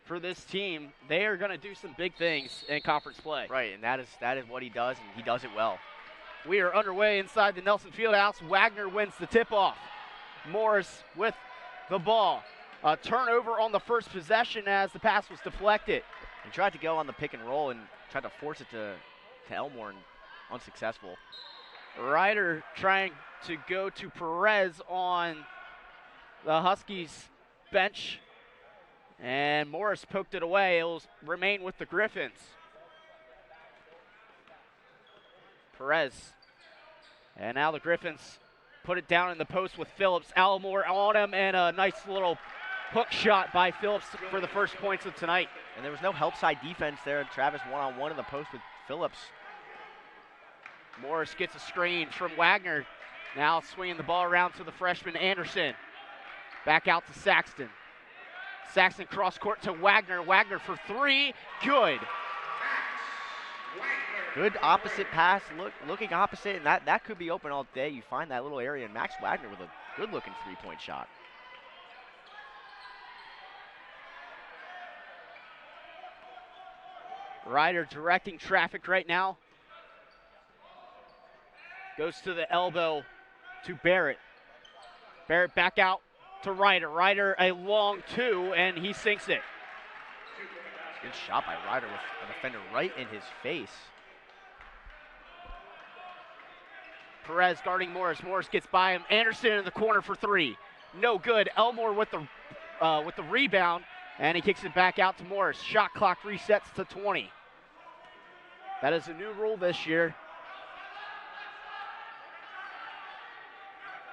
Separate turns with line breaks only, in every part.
for this team. They are going to do some big things in conference play.
Right, and that is what he does, and he does it well.
We are underway inside the Nelson Fieldhouse. Wagner wins the tip-off. Morris with the ball. A turnover on the first possession as the pass was deflected.
He tried to go on the pick and roll and tried to force it to Elmore, and unsuccessful.
Ryder trying to go to Perez on the Huskies bench. And Morris poked it away. It will remain with the Griffins. Perez. And now the Griffins put it down in the post with Phillips. Elmore on him, and a nice little hook shot by Phillips for the first points of tonight.
And there was no help side defense there. Travis one-on-one in the post with Phillips.
Morris gets a screen from Wagner. Now swinging the ball around to the freshman Anderson. Back out to Saxton. Saxton cross court to Wagner. Wagner for three. Good.
Good opposite pass, looking opposite, and that could be open all day. You find that little area, and Max Wagner with a good-looking three-point shot.
Ryder directing traffic right now. Goes to the elbow to Barrett. Barrett back out to Ryder. Ryder a long two, and he sinks it.
Good shot by Ryder with a defender right in his face.
Perez guarding Morris. Morris gets by him. Anderson in the corner for three. No good. Elmore with the rebound, and he kicks it back out to Morris. Shot clock resets to 20. That is a new rule this year.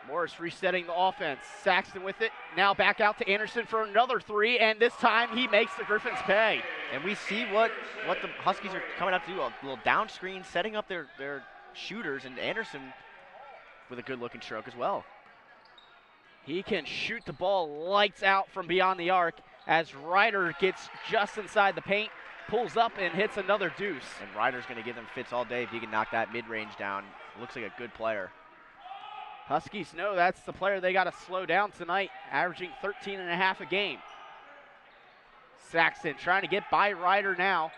Morris resetting the offense. Saxton with it. Now back out to Anderson for another three, and this time he makes the Griffins pay.
And we see what the Huskies are coming out to do. A little down screen, setting up their shooters, and Anderson with a good-looking stroke as well.
He can shoot the ball lights out from beyond the arc as Ryder gets just inside the paint, pulls up and hits another deuce.
And Ryder's going to give them fits all day if he can knock that mid-range down. Looks like a good player.
Huskies know that's the player they got to slow down tonight, averaging 13.5 a game. Saxton trying to get by Ryder now.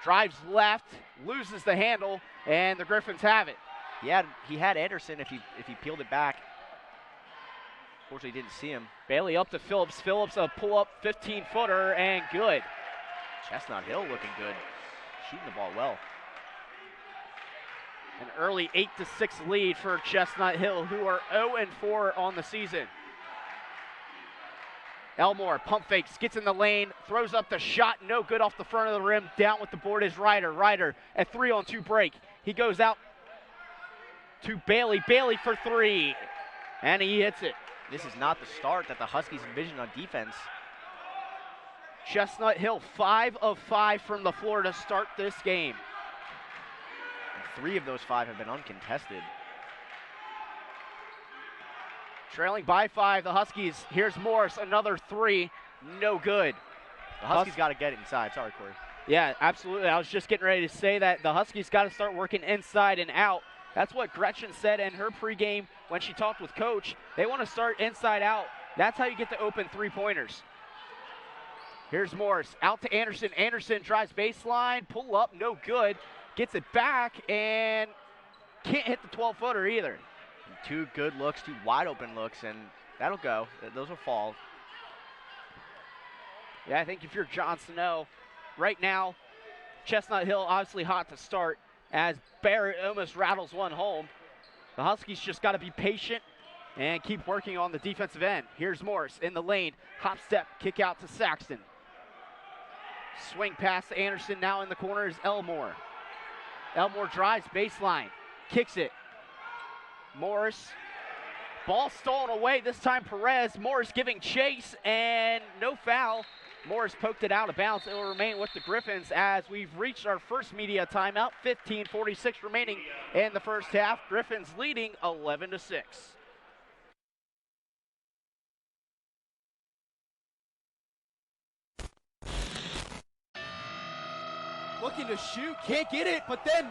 Drives left, loses the handle, and the Griffins have it.
He had Anderson if he peeled it back. Fortunately, didn't see him.
Bailey up to Phillips. Phillips a pull-up 15-footer, and good.
Chestnut Hill looking good, shooting the ball well.
An early 8-6 lead for Chestnut Hill, who are 0-4 on the season. Elmore pump fakes, gets in the lane, throws up the shot, no good off the front of the rim. Down with the board is Ryder. Ryder at 3-on-2 break. He goes out to Bailey. Bailey for three, and he hits it.
This is not the start that the Huskies envisioned on defense.
Chestnut Hill 5 of 5 from the floor to start this game.
And 3 of those 5 have been uncontested.
Trailing by 5, the Huskies. Here's Morris, another three, no good.
The Huskies got to get it inside. Sorry, Corey.
Yeah, absolutely. I was just getting ready to say that the Huskies got to start working inside and out. That's what Gretchen said in her pregame when she talked with Coach. They want to start inside out. That's how you get the open three-pointers. Here's Morris, out to Anderson. Anderson drives baseline, pull up, no good. Gets it back and can't hit the 12-footer either.
And 2 good looks, 2 wide-open looks, and that'll go. Those will fall.
Yeah, I think if you're John Snow, right now, Chestnut Hill obviously hot to start as Barrett almost rattles one home. The Huskies just got to be patient and keep working on the defensive end. Here's Morris in the lane. Hop step, kick out to Saxton. Swing pass to Anderson. Now in the corner is Elmore. Elmore drives baseline, kicks it. Morris, ball stolen away. This time Perez. Morris giving chase and no foul. Morris poked it out of bounds. It will remain with the Griffins as we've reached our first media timeout. 15:46 remaining in the first half. Griffins leading 11-6.
Looking to shoot, can't get it, but then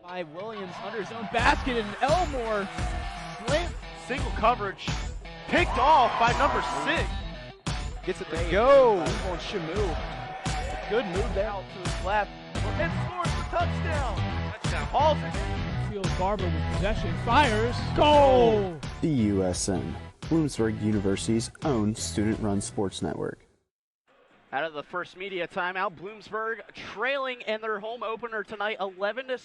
by Williams under his own basket, and Elmore
Single coverage picked off by number 6.
Gets it to go. On Shamu. Good move there out to his left. And scores the touchdown. Hauls it. Field Barber with possession. Fires. Goal.
The USN, Bloomsburg University's own student-run sports network.
Out of the first media timeout, Bloomsburg trailing in their home opener tonight 11-6,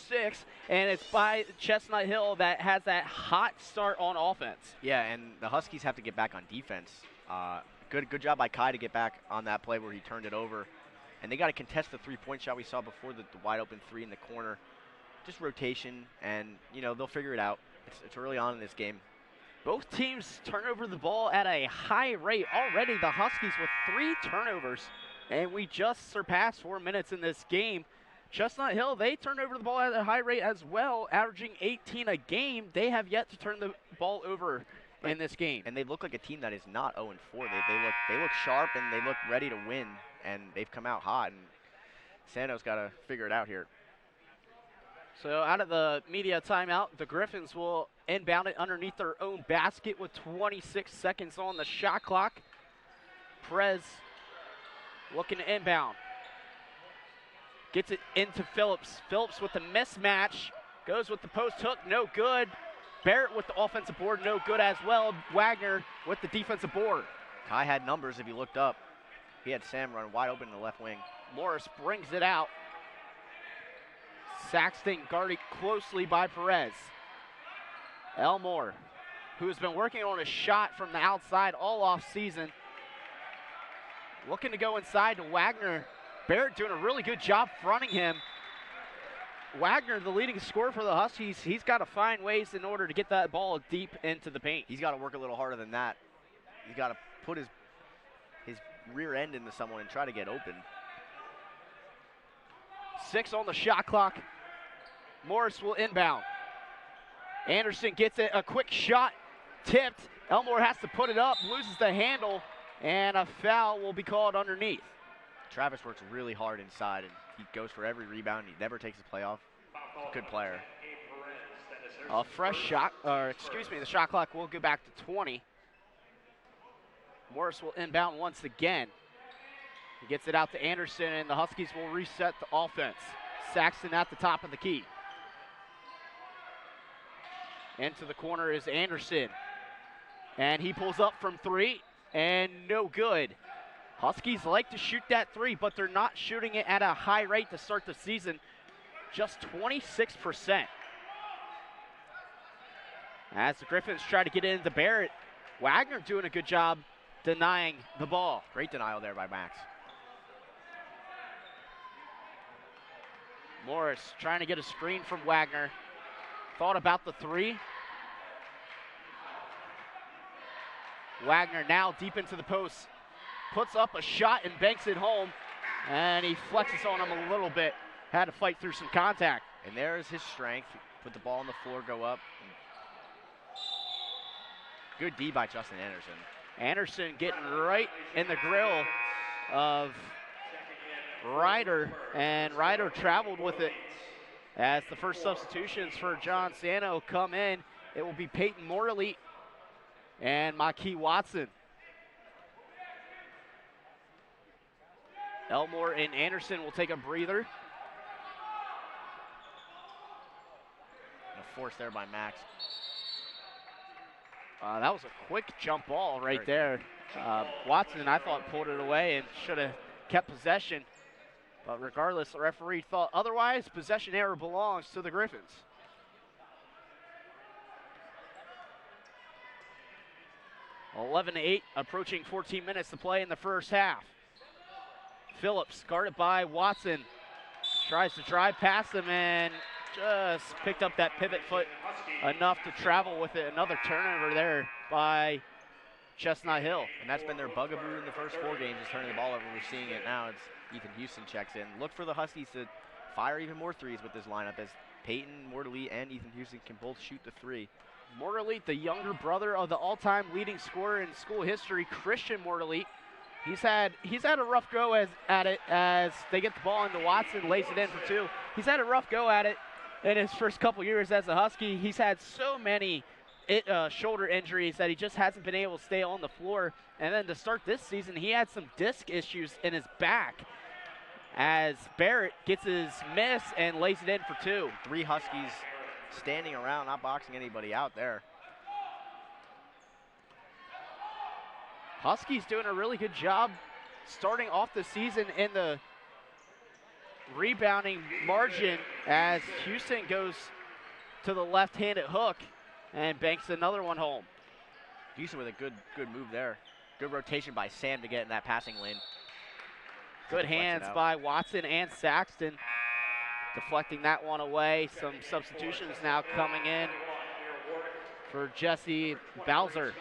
and it's by Chestnut Hill that has that hot start on offense.
Yeah, and the Huskies have to get back on defense. Good job by Kai to get back on that play where he turned it over. And they got to contest the three-point shot we saw before, the wide open three in the corner. Just rotation, and, you know, they'll figure it out. It's early on in this game.
Both teams turn over the ball at a high rate. Already the Huskies with 3 turnovers, and we just surpassed 4 minutes in this game. Chestnut Hill, they turn over the ball at a high rate as well, averaging 18 a game. They have yet to turn the ball over in this game.
And they look like a team that is not 0-4. They look sharp, and they look ready to win, and they've come out hot, and Sano's got to figure it out here.
So out of the media timeout, the Griffins will inbound it underneath their own basket with 26 seconds on the shot clock. Perez looking to inbound. Gets it into Phillips. Phillips with the mismatch. Goes with the post hook, no good. Barrett with the offensive board, no good as well. Wagner with the defensive board.
Kai had numbers if you looked up. He had Sam run wide open in the left wing.
Morris brings it out. Saxton guarded closely by Perez. Elmore, who has been working on a shot from the outside all off season, looking to go inside to Wagner. Barrett doing a really good job fronting him. Wagner, the leading scorer for the Huskies, he's got to find ways in order to get that ball deep into the paint.
He's got to work a little harder than that. He's got to put his rear end into someone and try to get open.
6 on the shot clock. Morris will inbound. Anderson gets it, a quick shot, tipped. Elmore has to put it up, loses the handle, and a foul will be called underneath.
Travis works really hard inside, and he goes for every rebound. He never takes his play off. He's a good player.
A fresh shot, or excuse me, the shot clock will go back to 20. Morris will inbound once again. He gets it out to Anderson, and the Huskies will reset the offense. Saxton at the top of the key. Into the corner is Anderson. And he pulls up from 3, and no good. Huskies like to shoot that 3, but they're not shooting it at a high rate to start the season. Just 26%. As the Griffins try to get it into Barrett, Wagner doing a good job denying the ball.
Great denial there by Max.
Morris trying to get a screen from Wagner. Thought about the 3. Wagner now deep into the post. Puts up a shot and banks it home. And he flexes on him a little bit. Had to fight through some contact.
And there's his strength. Put the ball on the floor, go up. Good D by Justin Anderson.
Anderson getting right in the grill of Ryder. And Ryder traveled with it. As the first substitutions for John Sano come in, it will be Peyton Morley and Makee Watson. Elmore and Anderson will take a breather.
And a force there by Max.
That was a quick jump ball right there. Watson, I thought, pulled it away and should have kept possession. But regardless, the referee thought otherwise. Possession error belongs to the Griffins. (11-8), approaching 14 minutes to play in the first half. Phillips, guarded by Watson, tries to drive past him and just picked up that pivot foot enough to travel with it. Another turnover there by Chestnut Hill.
And that's been their bugaboo in the first 4 games, is turning the ball over. We're seeing it now. It's Ethan Houston checks in. Look for the Huskies to fire even more threes with this lineup, as Peyton, Morley, and Ethan Houston can both shoot the 3.
Morley, the younger brother of the all-time leading scorer in school history, Christian Morley. He's had a rough go at it as they get the ball into Watson, lays it in for 2. He's had a rough go at it in his first couple years as a Husky. He's had so many shoulder injuries that he just hasn't been able to stay on the floor. And then to start this season, he had some disc issues in his back as Barrett gets his miss and lays it in for 2.
3 Huskies standing around, not boxing anybody out there.
Huskies doing a really good job starting off the season in the rebounding margin as Houston goes to the left-handed hook and banks another one home.
Houston with a good move there. Good rotation by Sam to get in that passing lane.
Good hands by Watson and Saxton, deflecting that one away. Some substitutions now coming in for Jesse Bowser.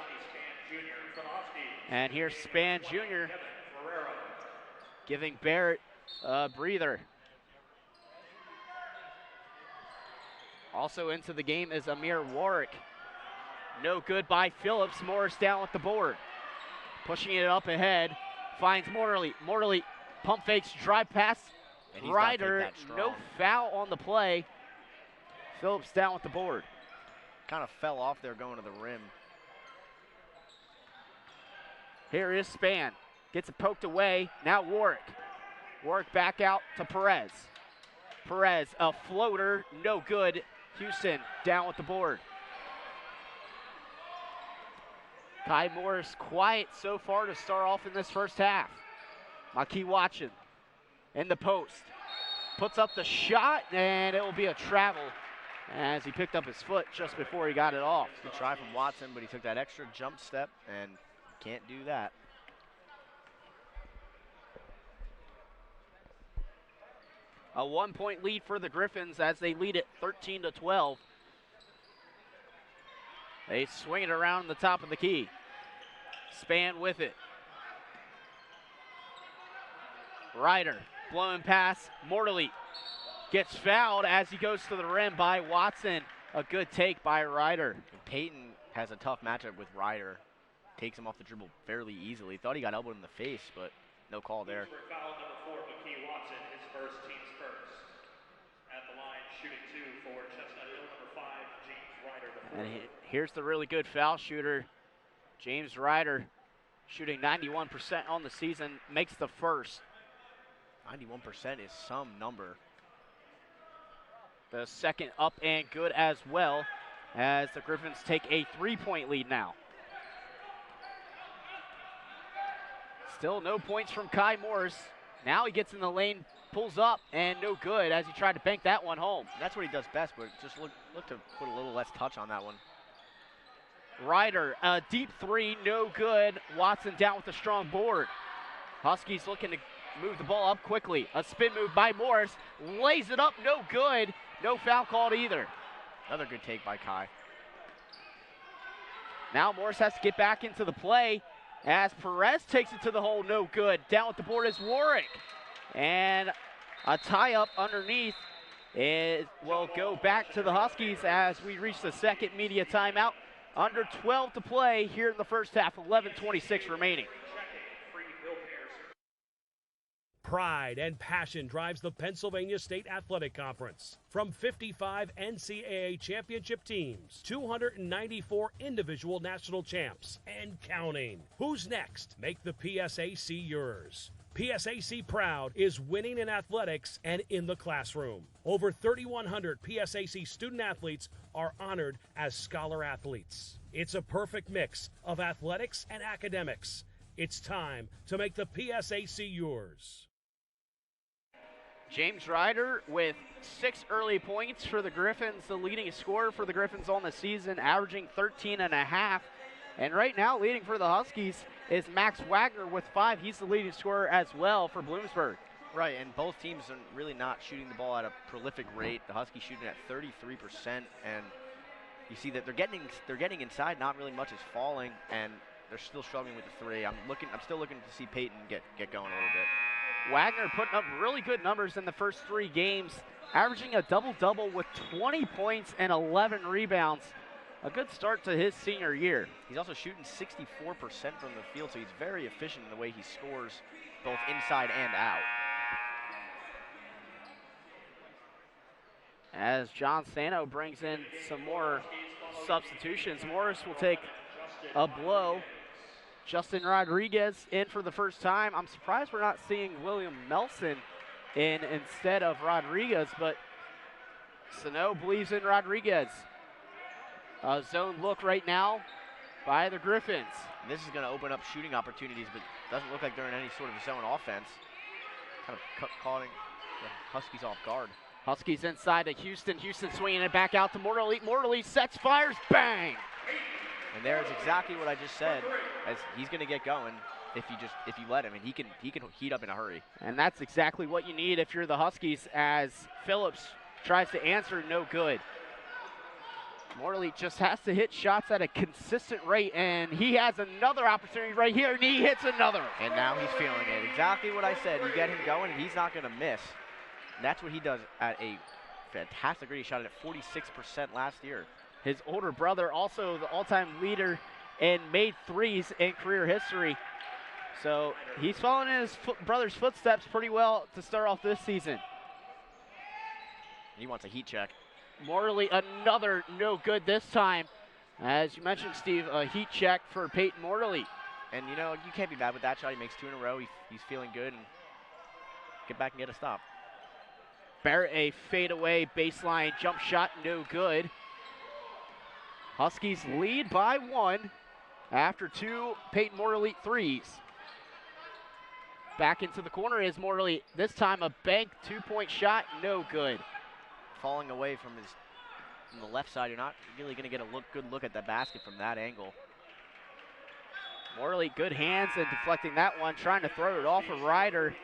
And here's Span Jr. giving Barrett a breather. Also into the game is Amir Warwick. No good by Phillips. Morris down with the board. Pushing it up ahead. Finds Morley. Morley pump fakes, drive pass. Ryder, no foul on the play. Phillips down with the board.
Kind of fell off there going to the rim.
Here is Span. Gets it poked away. Now Warwick. Warwick back out to Perez. Perez, a floater, no good. Houston down with the board. Kai Morris quiet so far to start off in this first half. Maki watching in the post. Puts up the shot, and it will be a travel as he picked up his foot just before he got it off.
Good try from Watson, but he took that extra jump step and can't do that.
A 1-point lead for the Griffins as they lead it 13-12. They swing it around the top of the key. Span with it. Ryder, blowing pass. Morley gets fouled as he goes to the rim by Watson. A good take by Ryder.
Peyton has a tough matchup with Ryder. Takes him off the dribble fairly easily. Thought he got elbowed in the face, but no call there.
Foul number 4, Maki Watson, his first, team's first. At the line, shooting 2 for Chestnut Hill, number 5, James Ryder.
And here's the really good foul shooter, James Ryder, shooting 91% on the season, makes the first.
91% is some number.
The second up and good as well, as the Griffins take a 3-point lead now. Still no points from Kai Morris. Now he gets in the lane, pulls up, and no good as he tried to bank that one home.
That's what he does best, but just look to put a little less touch on that one.
Ryder, a deep 3, no good. Watson down with a strong board. Huskies looking to move the ball up quickly. A spin move by Morris, lays it up, no good. No foul called either.
Another good take by Kai.
Now Morris has to get back into the play as Perez takes it to the hole, no good. Down with the board is Warwick. And a tie-up underneath will go back to the Huskies as we reach the second media timeout. Under 12 to play here in the first half, 11:26 remaining.
Pride and passion drives the Pennsylvania State Athletic Conference. From 55 NCAA championship teams, 294 individual national champs, and counting. Who's next? Make the PSAC yours. PSAC Proud is winning in athletics and in the classroom. Over 3,100 PSAC student athletes are honored as scholar athletes. It's a perfect mix of athletics and academics. It's time to make the PSAC yours.
James Ryder with 6 early points for the Griffins, the leading scorer for the Griffins on the season, averaging 13.5. And right now, leading for the Huskies is Max Wagner with 5. He's the leading scorer as well for Bloomsburg.
Right, and both teams are really not shooting the ball at a prolific rate. The Huskies shooting at 33%, and you see that they're getting inside. Not really much is falling, and they're still struggling with the 3. I'm still looking to see Peyton get going a little bit.
Wagner putting up really good numbers in the first 3 games, averaging a double-double with 20 points and 11 rebounds. A good start to his senior year.
He's also shooting 64% from the field, so he's very efficient in the way he scores both inside and out.
As John Sano brings in some more substitutions. Morris will take a blow. Justin Rodriguez in for the first time. I'm surprised we're not seeing William Melson in instead of Rodriguez, but Sano believes in Rodriguez. A zone look right now by the Griffins.
And this is going to open up shooting opportunities, but doesn't look like they're in any sort of zone offense. Kind of caught the Huskies off guard.
Huskies inside to Houston. Houston swinging it back out to Morley. Morley sets, fires, bang!
And there's exactly what I just said. As he's going to get going if you let him, and he can heat up in a hurry.
And that's exactly what you need if you're the Huskies, as Phillips tries to answer, no good. Morley just has to hit shots at a consistent rate, and he has another opportunity right here, and he hits another.
And now he's feeling it. Exactly what I said. You get him going, and he's not going to miss. And that's what he does at a fantastic rate. He shot it at 46% last year.
His older brother, also the all-time leader in made threes in career history. So he's following in his brother's footsteps pretty well to start off this season.
He wants a heat check.
Morley, another no good this time. As you mentioned, Steve, a heat check for Peyton Morley.
And, you know, you can't be bad with that shot. He makes 2 in a row. He's feeling good, and get back and get a stop.
Barrett, a fadeaway baseline jump shot, no good. Huskies lead by 1 after 2 Peyton Morley threes. Back into the corner is Morley. This time a bank 2-point shot, no good.
Falling away from the left side, you're not really going to get a good look at the basket from that angle.
Morley, good hands and deflecting that one, trying to throw it off of Ryder.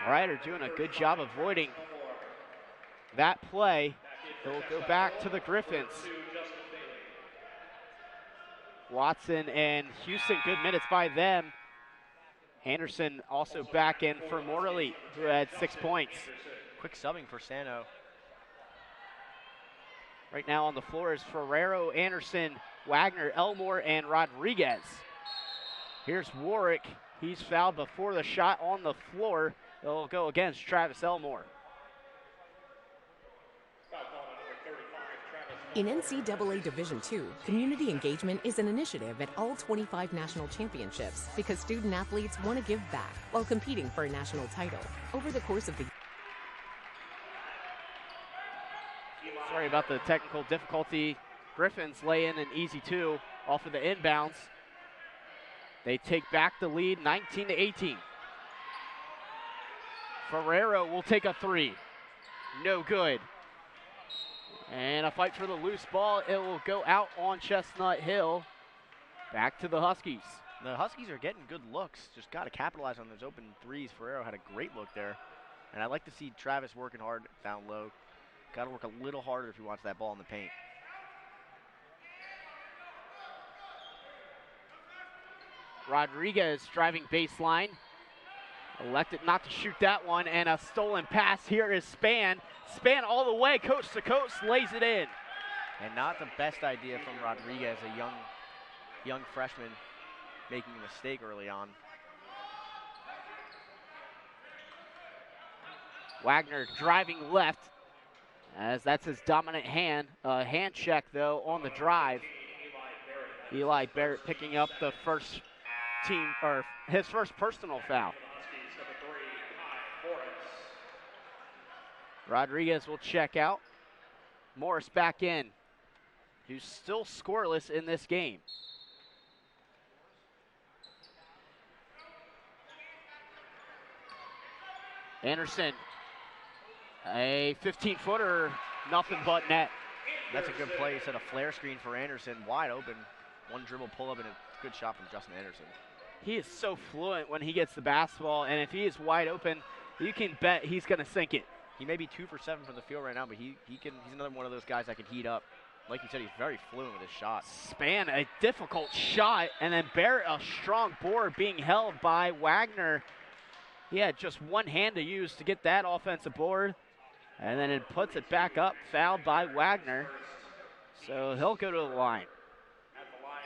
Ryder doing a good job avoiding that play. It will go back to the Griffins. Watson and Houston, good minutes by them. Anderson also back in for Morley, who had 6 points.
Quick subbing for Sano.
Right now on the floor is Ferrero, Anderson, Wagner, Elmore, and Rodriguez. Here's Warwick. He's fouled before the shot on the floor. It'll go against Travis Elmore.
In NCAA Division II, community engagement is an initiative at all 25 national championships because student athletes want to give back while competing for a national title. Over the course of the
Sorry about the technical difficulty. Griffins lay in an easy 2 off of the inbounds. They take back the lead 19-18. Ferrero will take a 3. No good. And a fight for the loose ball. It will go out on Chestnut Hill. Back to the Huskies.
The Huskies are getting good looks. Just got to capitalize on those open threes. Ferrero had a great look there. And I like to see Travis working hard down low. Got to work a little harder if he wants that ball in the paint.
Rodriguez driving baseline. Elected not to shoot that one, and a stolen pass. Here is Span. Span all the way, coast to coast, lays it in.
And not the best idea from Rodriguez, a young freshman making a mistake early on.
Wagner driving left, as that's his dominant hand. Hand check, though, on the drive. Eli Barrett picking up the first team, or his first personal foul. Rodriguez will check out. Morris back in, who's still scoreless in this game. Anderson, a 15-footer, nothing but net.
That's a good play. He set a flare screen for Anderson, wide open. One dribble pull-up and a good shot from Justin Anderson.
He is so fluent when he gets the basketball, and if he is wide open, you can bet he's going to sink it.
He may be 2 for 7 from the field right now, but he's another one of those guys that can heat up. Like you said, he's very fluent with his shot.
Span, a difficult shot, and then Barrett, a strong board being held by Wagner. He had just one hand to use to get that offensive board, and then it puts it back up, fouled by Wagner. So he'll go to the line.
At the line,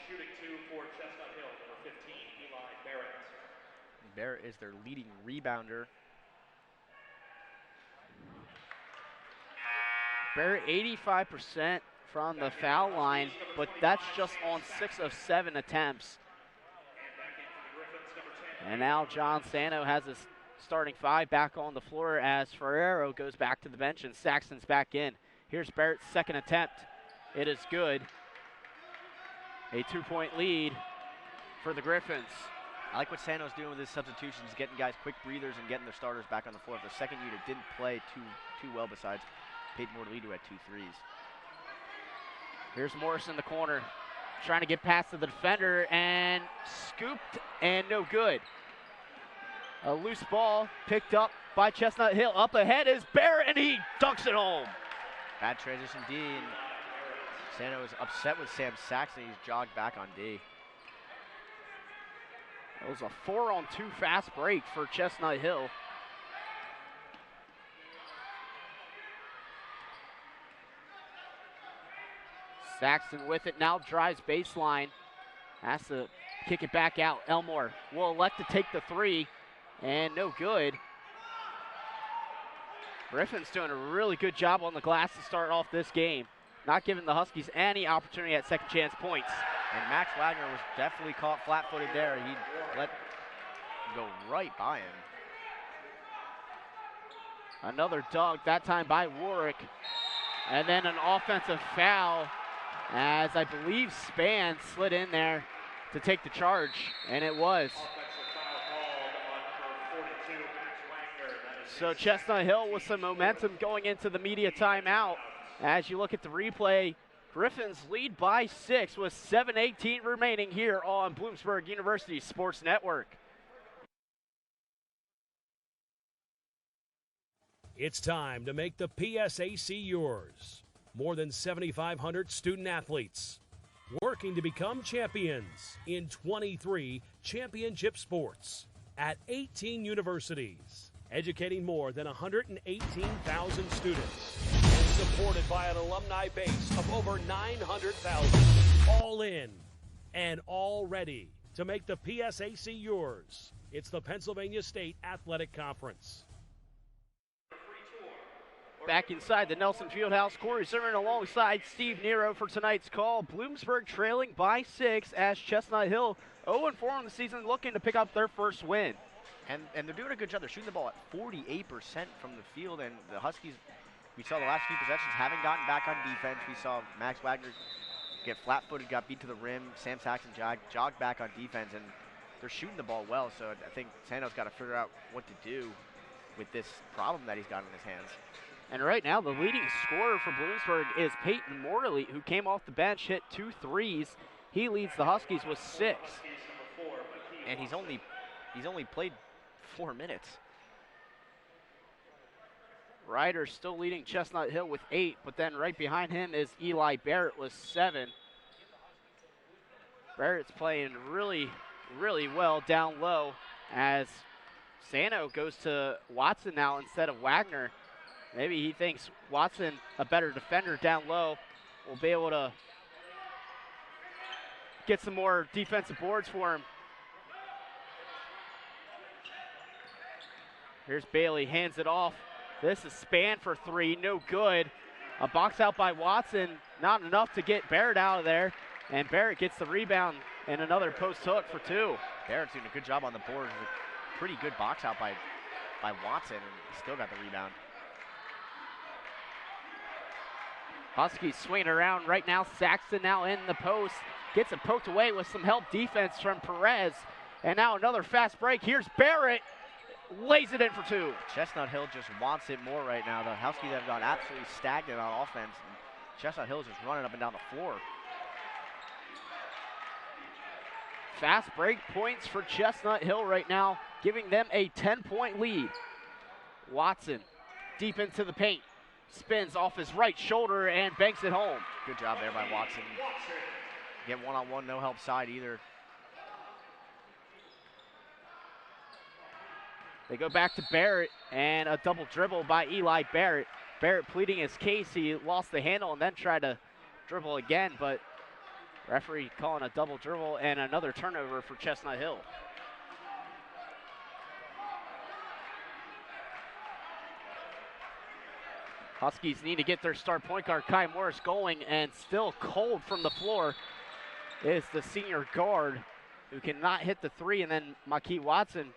shooting 2 for Chestnut Hill, number 15, Eli Barrett.
Barrett is their leading rebounder.
Barrett, 85% from the foul line, but that's just on 6 of 7 attempts. And now John Sano has his starting 5 back on the floor as Ferrero goes back to the bench and Saxton's back in. Here's Barrett's second attempt. It is good. A 2-point lead for the Griffins.
I like what Sano's doing with his substitutions, getting guys quick breathers and getting their starters back on the floor. The second unit didn't play too well besides Peyton Mortolito, who had 2 threes.
Here's Morris in the corner, trying to get past to the defender, and scooped and no good. A loose ball picked up by Chestnut Hill. Up ahead is Barrett, and he dunks it home.
Bad transition D, and Sano is upset with Sam Saxton. He's jogged back on D.
It was a 4-on-2 fast break for Chestnut Hill. Saxton with it now, drives baseline. Has to kick it back out. Elmore will elect to take the 3, and no good. Griffin's doing a really good job on the glass to start off this game, not giving the Huskies any opportunity at second chance points.
And Max Wagner was definitely caught flat-footed there. He let him go right by him.
Another dunk, that time by Warwick. And then an offensive foul as I believe Spann slid in there to take the charge, and it was. So Chestnut Hill with some momentum going into the media timeout. As you look at the replay, Griffins lead by 6 with 7:18 remaining here on Bloomsburg University Sports Network.
It's time to make the PSAC yours. More than 7,500 student athletes working to become champions in 23 championship sports at 18 universities, educating more than 118,000 students, and supported by an alumni base of over 900,000. All in and all ready to make the PSAC yours. It's the Pennsylvania State Athletic Conference.
Back inside the Nelson Fieldhouse, Corey Zimmerman alongside Steve Nero for tonight's call. Bloomsburg trailing by 6 as Chestnut Hill 0-4 on the season, looking to pick up their first win.
And they're doing a good job. They're shooting the ball at 48% from the field, and the Huskies, we saw the last few possessions, haven't gotten back on defense. We saw Max Wagner get flat-footed, got beat to the rim. Sam Saxton jogged back on defense, and they're shooting the ball well. So I think Sano's got to figure out what to do with this problem that he's got in his hands.
And right now, the leading scorer for Bloomsburg is Peyton Morley, who came off the bench, hit 2 threes. He leads the Huskies with 6.
And he's only played 4 minutes.
Ryder still leading Chestnut Hill with 8, but then right behind him is Eli Barrett with 7. Barrett's playing really, really well down low as Sano goes to Watson now instead of Wagner. Maybe he thinks Watson, a better defender down low, will be able to get some more defensive boards for him. Here's Bailey, hands it off. This is Spann for 3, no good. A box out by Watson, not enough to get Barrett out of there. And Barrett gets the rebound and another post hook for 2.
Barrett's doing a good job on the board. A pretty good box out by Watson, and he still got the rebound.
Huskies swinging around right now. Saxton now in the post. Gets it poked away with some help defense from Perez. And now another fast break. Here's Barrett. Lays it in for 2.
Chestnut Hill just wants it more right now. The Huskies have gone absolutely stagnant on offense. And Chestnut Hill is just running up and down the floor.
Fast break points for Chestnut Hill right now, giving them a 10-point lead. Watson deep into the paint. Spins off his right shoulder and banks it home.
Good job there by Watson. Get one-on-one, no help side either.
They go back to Barrett, and a double dribble by Eli Barrett. Barrett pleading his case. He lost the handle and then tried to dribble again, but referee calling a double dribble and another turnover for Chestnut Hill. Huskies need to get their star point guard, Kai Morris, going, and still cold from the floor is the senior guard who cannot hit the three, and then Makee Watson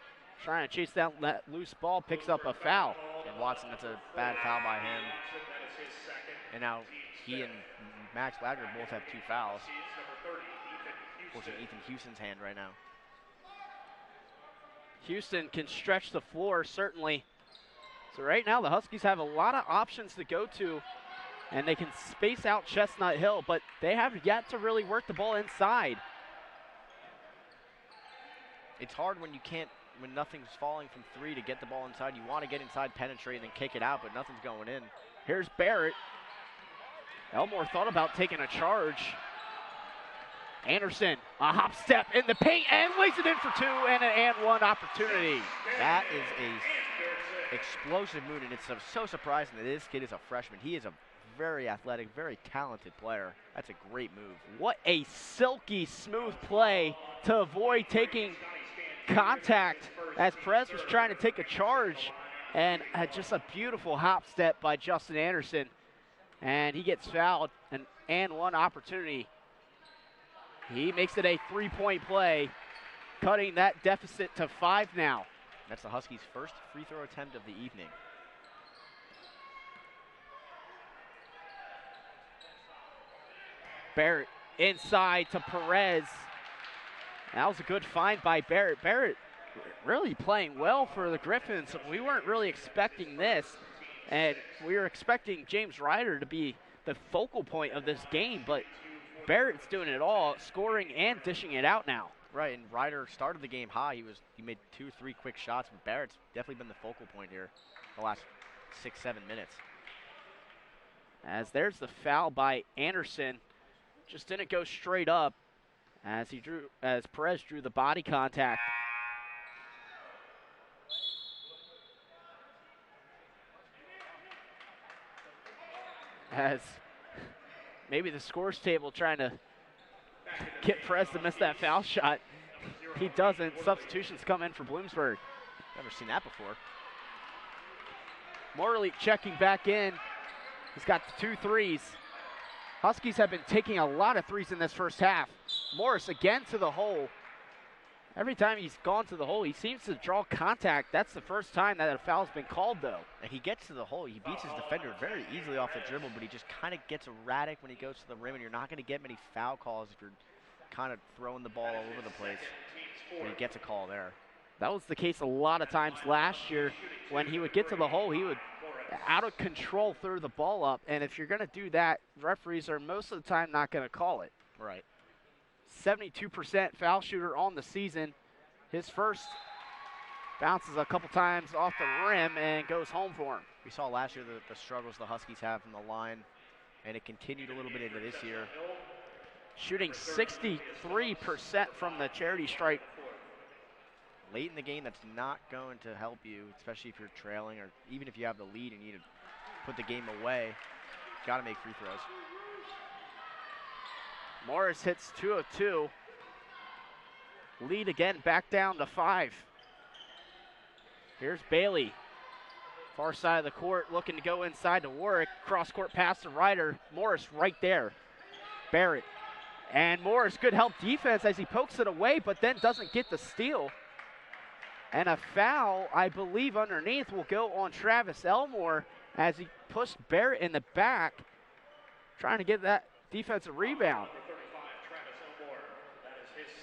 trying to chase down that loose ball, picks up a foul.
And Watson, that's a bad foul by him. And now he and Max Wagner both have 2 fouls. Forcing Ethan Houston's hand right now.
Houston can stretch the floor, certainly. So right now the Huskies have a lot of options to go to, and they can space out Chestnut Hill, but they have yet to really work the ball inside.
It's hard when you can't, when nothing's falling from 3 to get the ball inside. You want to get inside, penetrate, and then kick it out, but nothing's going in.
Here's Barrett. Elmore thought about taking a charge. Anderson, a hop step in the paint and lays it in for 2 and an and 1 opportunity.
That is a explosive move, and it's so surprising that this kid is a freshman. He is a very athletic, very talented player. That's a great move.
What a silky smooth play to avoid taking contact as Perez was trying to take a charge, and just a beautiful hop step by Justin Anderson. And he gets fouled, an and 1 opportunity. He makes it a 3-point play, cutting that deficit to 5 now.
That's the Huskies' first free throw attempt of the evening.
Barrett inside to Perez. That was a good find by Barrett. Barrett really playing well for the Griffins. We weren't really expecting this, and we were expecting James Ryder to be the focal point of this game, but Barrett's doing it all, scoring and dishing it out now.
Right, and Ryder started the game high. He made 2 or 3 quick shots, but Barrett's definitely been the focal point here the last 6-7 minutes.
As there's the foul by Anderson. Just didn't go straight up as Perez drew the body contact. As maybe the scores table trying to get Perez to miss that foul shot. He doesn't. Substitutions come in for Bloomsburg.
Never seen that before.
Morley checking back in. He's got 2 threes. Huskies have been taking a lot of threes in this first half. Morris again to the hole. Every time he's gone to the hole, he seems to draw contact. That's the first time that a foul's been called, though.
And he gets to the hole. He beats his defender very easily off the dribble, but he just kind of gets erratic when he goes to the rim, and you're not going to get many foul calls if you're kind of throwing the ball all over the place. But he gets a call there.
That was the case a lot of times last year. When he would get to the hole, he would out of control throw the ball up, and if you're going to do that, referees are most of the time not going to call it.
Right.
72% foul shooter on the season. His first bounces a couple times off the rim and goes home for him.
We saw last year the struggles the Huskies have from the line, and it continued a little bit into this year.
Shooting 63% from the charity stripe.
Late in the game, that's not going to help you, especially if you're trailing or even if you have the lead and you need to put the game away. Got to make free throws.
Morris hits 2 of 2. Lead again back down to 5. Here's Bailey. Far side of the court looking to go inside to Warwick. Cross-court pass to Ryder. Morris right there. Barrett. And Morris, good help defense as he pokes it away, but then doesn't get the steal. And a foul, I believe, underneath will go on Travis Elmore as he pushed Barrett in the back, trying to get that defensive rebound.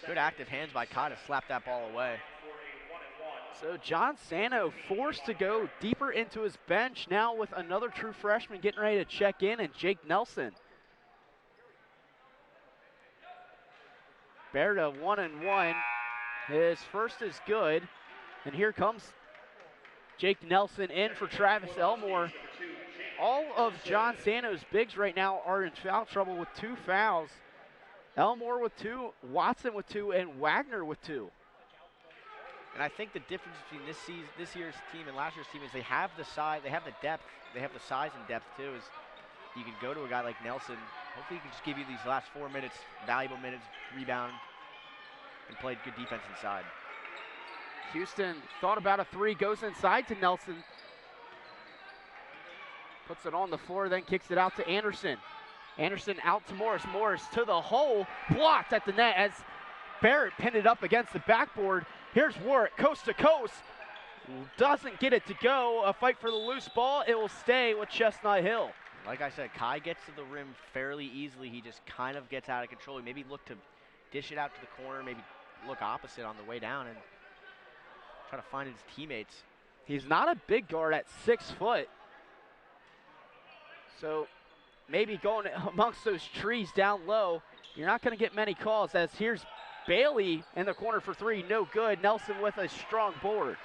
Good active hands by Kai to slap that ball away.
So John Sano forced to go deeper into his bench now with another true freshman getting ready to check in, and Jake Nelson. Barrett a 1-and-1. His first is good. And here comes Jake Nelson in for Travis Elmore. All of John Sano's bigs right now are in foul trouble with 2 fouls. Elmore with 2, Watson with 2, and Wagner with 2.
And I think the difference between this year's team and last year's team is they have the size, they have the depth, they have the size and depth too. Is you can go to a guy like Nelson. Hopefully, he can just give you these last 4 minutes, valuable minutes, rebound, and play good defense inside.
Houston thought about a 3, goes inside to Nelson. Puts it on the floor, then kicks it out to Anderson. Anderson out to Morris. Morris to the hole, blocked at the net as Barrett pinned it up against the backboard. Here's Warwick, coast to coast. Doesn't get it to go. A fight for the loose ball. It will stay with Chestnut Hill.
Like I said, Kai gets to the rim fairly easily. He just kind of gets out of control. He maybe look to dish it out to the corner, maybe look opposite on the way down and try to find his teammates.
He's not a big guard at 6 foot. So maybe going amongst those trees down low, you're not going to get many calls, as here's Bailey in the corner for 3, no good. Nelson with a strong board.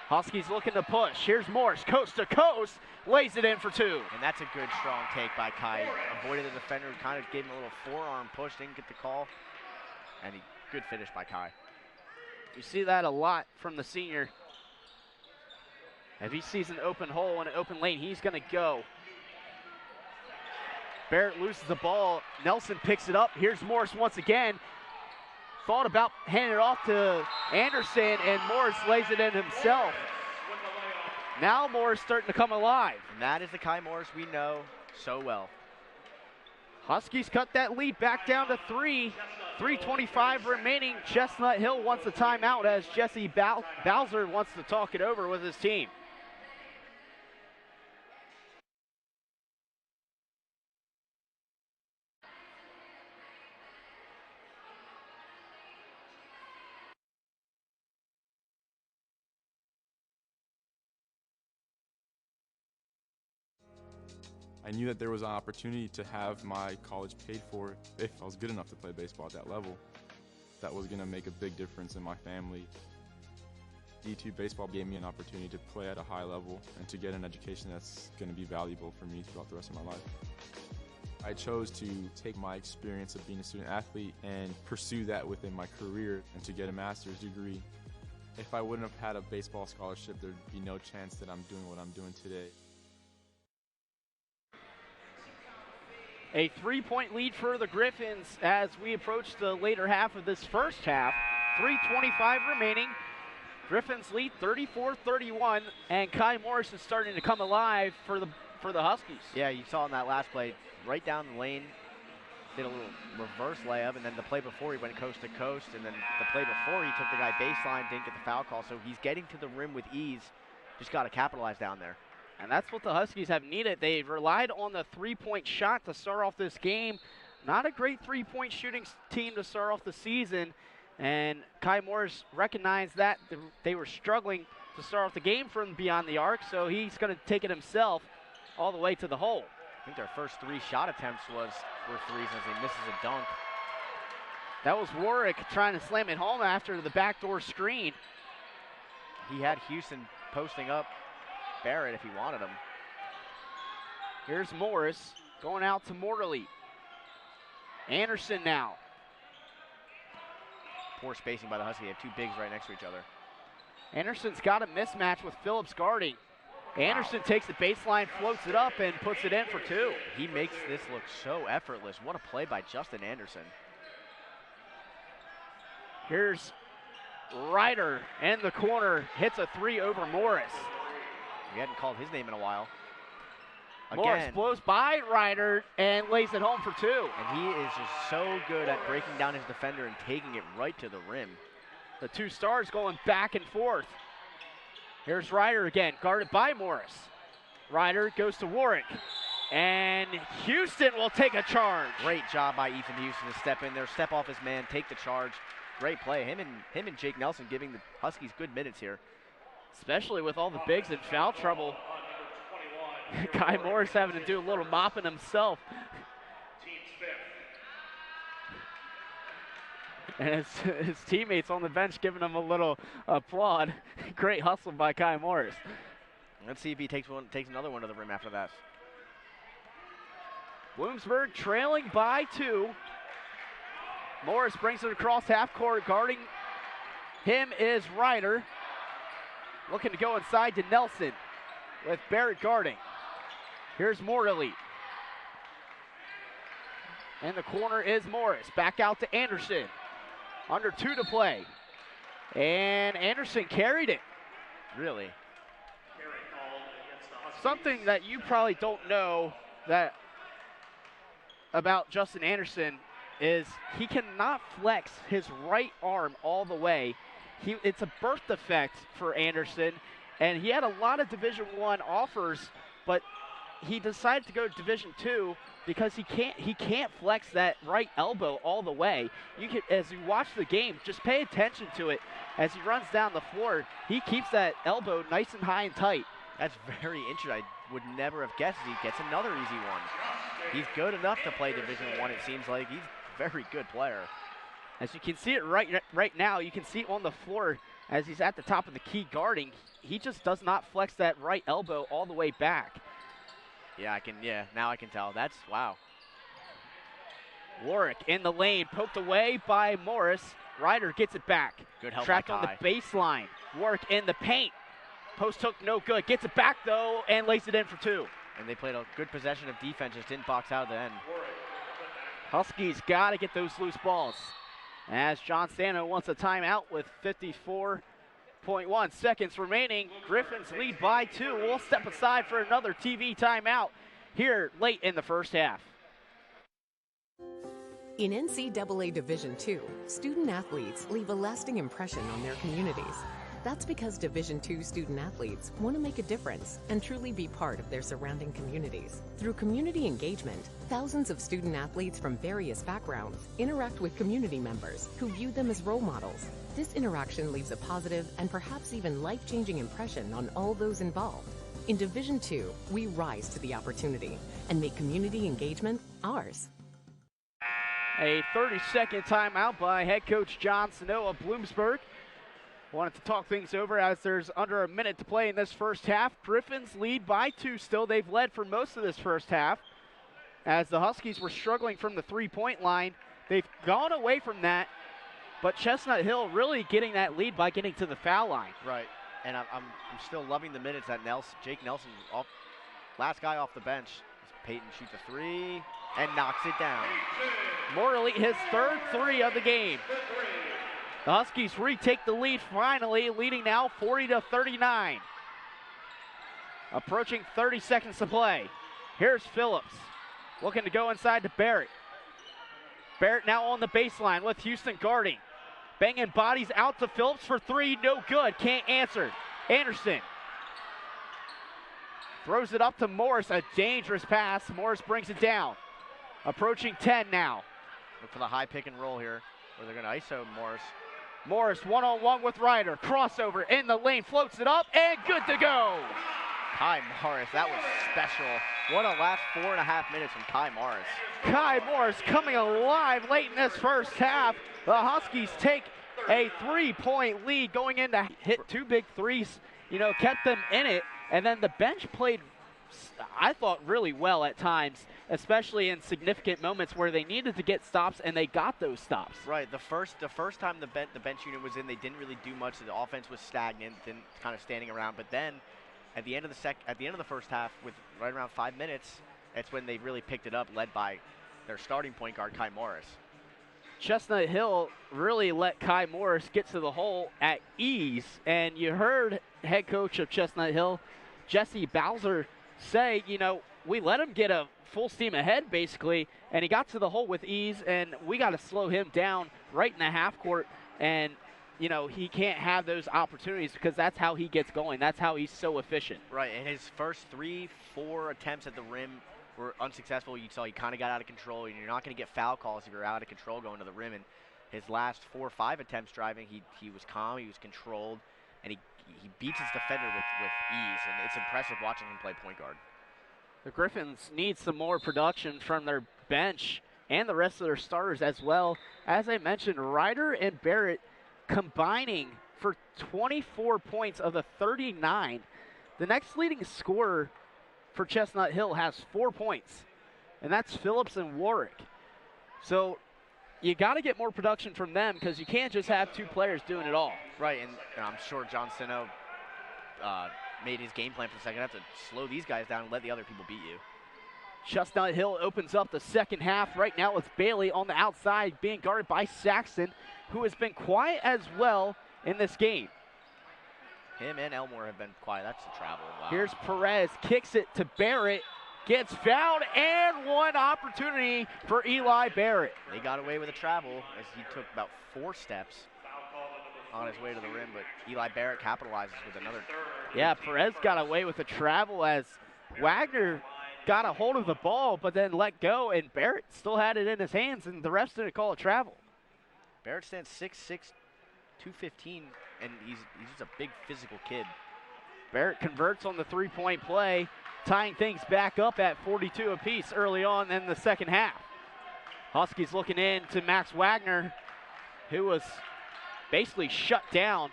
Huskies looking to push. Here's Morris, coast to coast, lays it in for 2.
And that's a good, strong take by Kai. Avoided the defender, kind of gave him a little forearm push, didn't get the call. And good finish by Kai.
You see that a lot from the senior. If he sees an open hole and an open lane, he's going to go. Barrett loses the ball. Nelson picks it up. Here's Morris once again. Thought about handing it off to Anderson, and Morris lays it in himself. Now Morris starting to come alive.
And that is the Kai Morris we know so well.
Huskies cut that lead back down to 3. 3:25 remaining. Chestnut Hill wants a timeout as Jesse Bowser wants to talk it over with his team.
I knew that there was an opportunity to have my college paid for if I was good enough to play baseball at that level. That was going to make a big difference in my family. D2 baseball gave me an opportunity to play at a high level and to get an education that's going to be valuable for me throughout the rest of my life. I chose to take my experience of being a student athlete and pursue that within my career and to get a master's degree. If I wouldn't have had a baseball scholarship, there'd be no chance that I'm doing what I'm doing today.
A 3-point lead for the Griffins as we approach the later half of this first half. 3:25 remaining. Griffins lead 34-31, and Kai Morris is starting to come alive for the Huskies.
Yeah, you saw in that last play, right down the lane, did a little reverse layup, and then the play before he went coast to coast, and then the play before he took the guy baseline, didn't get the foul call, so he's getting to the rim with ease. Just got to capitalize down there.
And that's what the Huskies have needed. They've relied on the 3-point shot to start off this game. Not a great 3-point shooting team to start off the season. And Kai Morris recognized that they were struggling to start off the game from beyond the arc, so he's going to take it himself all the way to the hole.
I think their first 3 shot attempts were threes as he misses a dunk.
That was Warwick trying to slam it home after the backdoor screen.
He had Houston posting up Barrett if he wanted him.
Here's Morris going out to Morley. Anderson now.
Poor spacing by the Huskies. They have 2 bigs right next to each other.
Anderson's got a mismatch with Phillips guarding. Anderson takes the baseline, floats it up, and puts it in for 2.
He makes this look so effortless. What a play by Justin Anderson.
Here's Ryder in the corner, hits a 3 over Morris.
We hadn't called his name in a while.
Morris blows by Ryder and lays it home for 2.
And he is just so good at breaking down his defender and taking it right to the rim.
The 2 stars going back and forth. Here's Ryder again, guarded by Morris. Ryder goes to Warwick. And Houston will take a charge.
Great job by Ethan Houston to step in there, step off his man, take the charge. Great play. Him and Jake Nelson giving the Huskies good minutes here.
Especially with all the bigs in foul trouble. Kai Morris having to do a little mopping himself. And his teammates on the bench giving him a little applaud. Great hustle by Kai Morris.
Let's see if he takes another one to the rim after that.
Bloomsburg trailing by 2. Morris brings it across half court. Guarding him is Ryder. Looking to go inside to Nelson with Barrett guarding. Here's Morley. In the corner is Morris. Back out to Anderson. Under 2 to play. And Anderson carried it.
Really?
something that you probably don't know that about Justin Anderson is he cannot flex his right arm all the way. It's a birth defect for Anderson, and he had a lot of Division I offers, but he decided to go to Division II because he can't flex that right elbow all the way. As you watch the game, just pay attention to it. As he runs down the floor, he keeps that elbow nice and high and tight.
That's very interesting. I would never have guessed he gets another easy one. He's good enough to play Division I, it seems like. He's a very good player.
As you can see it right now, you can see it on the floor as he's at the top of the key guarding. He just does not flex that right elbow all the way back.
Yeah, now I can tell. That's, wow.
Warwick in the lane, poked away by Morris. Ryder gets it back.
Good help
Trapped
by
on
Kai.
the baseline. Warwick in the paint. Post hook no good. Gets it back though and lays it in for two.
And they played a good possession of defense, just didn't box out at the end.
Huskies got to get those loose balls. As John Stano wants a timeout with 54.1 seconds remaining. Griffins lead by 2. We'll step aside for another TV timeout here late in the first half.
In NCAA Division II, student athletes leave a lasting impression on their communities. That's because Division II student athletes want to make a difference and truly be part of their surrounding communities. Through community engagement, thousands of student athletes from various backgrounds interact with community members who view them as role models. This interaction leaves a positive and perhaps even life-changing impression on all those involved. In Division II, we rise to the opportunity and make community engagement ours.
A 30-second timeout by head coach John Sano of Bloomsburg. Wanted to talk things over as there's under a minute to play in this first half. Griffins lead by 2 still. They've led for most of this first half. As the Huskies were struggling from the three-point line, they've gone away from that, but Chestnut Hill really getting that lead by getting to the foul line.
Right, and I'm still loving the minutes that Jake Nelson, last guy off the bench. Peyton shoots a 3 and knocks it down.
Morley, his third 3 of the game. The Huskies retake the lead finally, leading now 40-39. Approaching 30 seconds to play. Here's Phillips, looking to go inside to Barrett. Barrett now on the baseline with Houston guarding. Banging bodies out to Phillips for 3, no good, can't answer. Anderson throws it up to Morris, a dangerous pass. Morris brings it down. Approaching 10 now.
Look for the high pick and roll here, where they're going to ISO Morris.
Morris one-on-one with Ryder. Crossover in the lane, floats it up, and good to go.
Kai Morris, that was special. What a last 4.5 minutes from Kai Morris.
Kai Morris coming alive late in this first half. The Huskies take a 3-point lead going in to hit 2 big threes, kept them in it. And then the bench played, I thought, really well at times, especially in significant moments where they needed to get stops, and they got those stops.
Right. The first time the bench unit was in, they didn't really do much. The offense was stagnant, kind of standing around. But then, at the end of the first half, with right around 5 minutes, that's when they really picked it up, led by their starting point guard, Kai Morris.
Chestnut Hill really let Kai Morris get to the hole at ease, and you heard head coach of Chestnut Hill, Jesse Bowser, say, we let him get a full steam ahead, basically, and he got to the hole with ease, and we got to slow him down right in the half court, and, he can't have those opportunities because that's how he gets going. That's how he's so efficient.
Right, and his first 3-4 attempts at the rim were unsuccessful. You saw he kind of got out of control, and you're not going to get foul calls if you're out of control going to the rim. And his last 4 or 5 attempts driving, he was calm, he was controlled, and he beats his defender with ease, and it's impressive watching him play point guard.
The Griffins need some more production from their bench and the rest of their starters as well. As I mentioned, Ryder and Barrett combining for 24 points of the 39. The next leading scorer for Chestnut Hill has 4 points, and that's Phillips and Warwick. So you got to get more production from them because you can't just have 2 players doing it all.
Right, and I'm sure John Sino made his game plan for the second half to slow these guys down and let the other people beat you.
Chestnut Hill opens up the second half right now with Bailey on the outside being guarded by Saxon, who has been quiet as well in this game.
Him and Elmore have been quiet. That's the travel. Wow.
Here's Perez, kicks it to Barrett, gets fouled, and one opportunity for Eli Barrett.
They got away with a travel as he took about 4 steps on his way to the rim, but Eli Barrett capitalizes with another.
Yeah, Perez got away with a travel as Wagner got a hold of the ball, but then let go, and Barrett still had it in his hands, and the refs didn't call it travel.
Barrett stands 6'6", 215, and he's just a big physical kid.
Barrett converts on the three-point play, tying things back up at 42 apiece early on in the second half. Huskies looking in to Max Wagner, who was basically shut down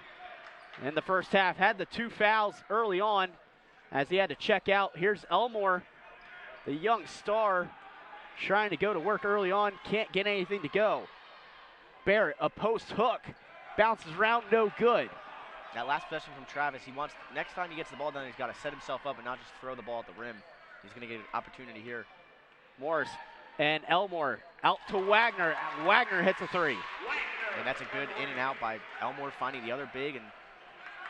in the first half. Had the 2 fouls early on as he had to check out. Here's Elmore, the young star, trying to go to work early on. Can't get anything to go. Barrett, a post hook, bounces around, no good.
That last possession from Travis, he wants, next time he gets the ball down, he's got to set himself up and not just throw the ball at the rim. He's going to get an opportunity here.
Morris and Elmore out to Wagner. Wagner hits a 3.
And that's a good in and out by Elmore, finding the other big, and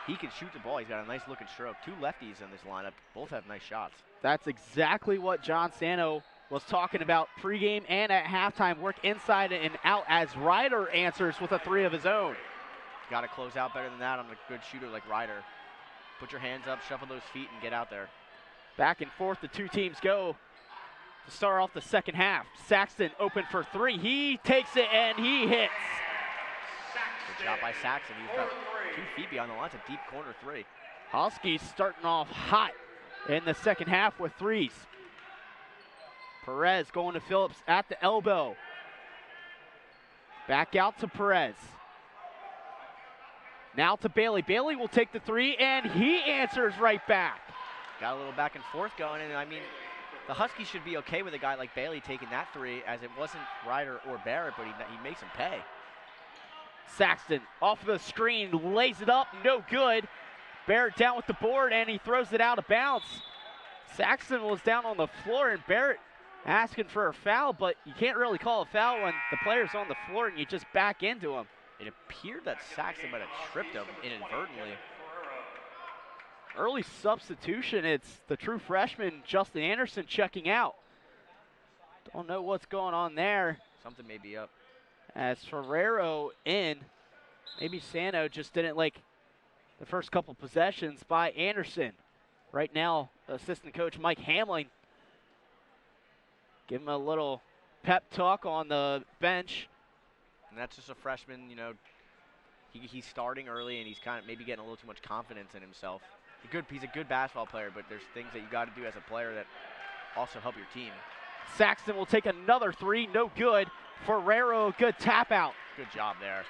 he can shoot the ball. He's got a nice looking stroke. 2 lefties in this lineup. Both have nice shots.
That's exactly what John Sano was talking about pregame and at halftime. Work inside and out as Ryder answers with a 3 of his own.
Got to close out better than that on a good shooter like Ryder. Put your hands up, shuffle those feet, and get out there.
Back and forth the 2 teams go to start off the second half. Saxton open for 3. He takes it and he hits.
Good shot by Saxton. He was about 2 feet beyond the line. It's a deep corner 3.
Huskies starting off hot in the second half with 3s. Perez going to Phillips at the elbow. Back out to Perez. Now to Bailey. Bailey will take the 3, and he answers right back.
Got a little back and forth going, and I mean, the Huskies should be okay with a guy like Bailey taking that 3, as it wasn't Ryder or Barrett, but he makes him pay.
Saxton off the screen, lays it up, no good. Barrett down with the board, and he throws it out of bounds. Saxton was down on the floor, and Barrett asking for a foul, but you can't really call a foul when the player's on the floor and you just back into him.
It appeared that Saxton might have tripped him inadvertently.
Early substitution, it's the true freshman, Justin Anderson, checking out. Don't know what's going on there.
Something may be up.
As Ferrero in, maybe Sano just didn't like the first couple possessions by Anderson. Right now, assistant coach Mike Hamlin, give him a little pep talk on the bench.
And that's just a freshman, you know, he's starting early and he's kind of maybe getting a little too much confidence in himself. He's a good basketball player, but there's things that you got to do as a player that also help your team.
Saxton will take another 3, no good. Ferrero, good tap out.
Good job there.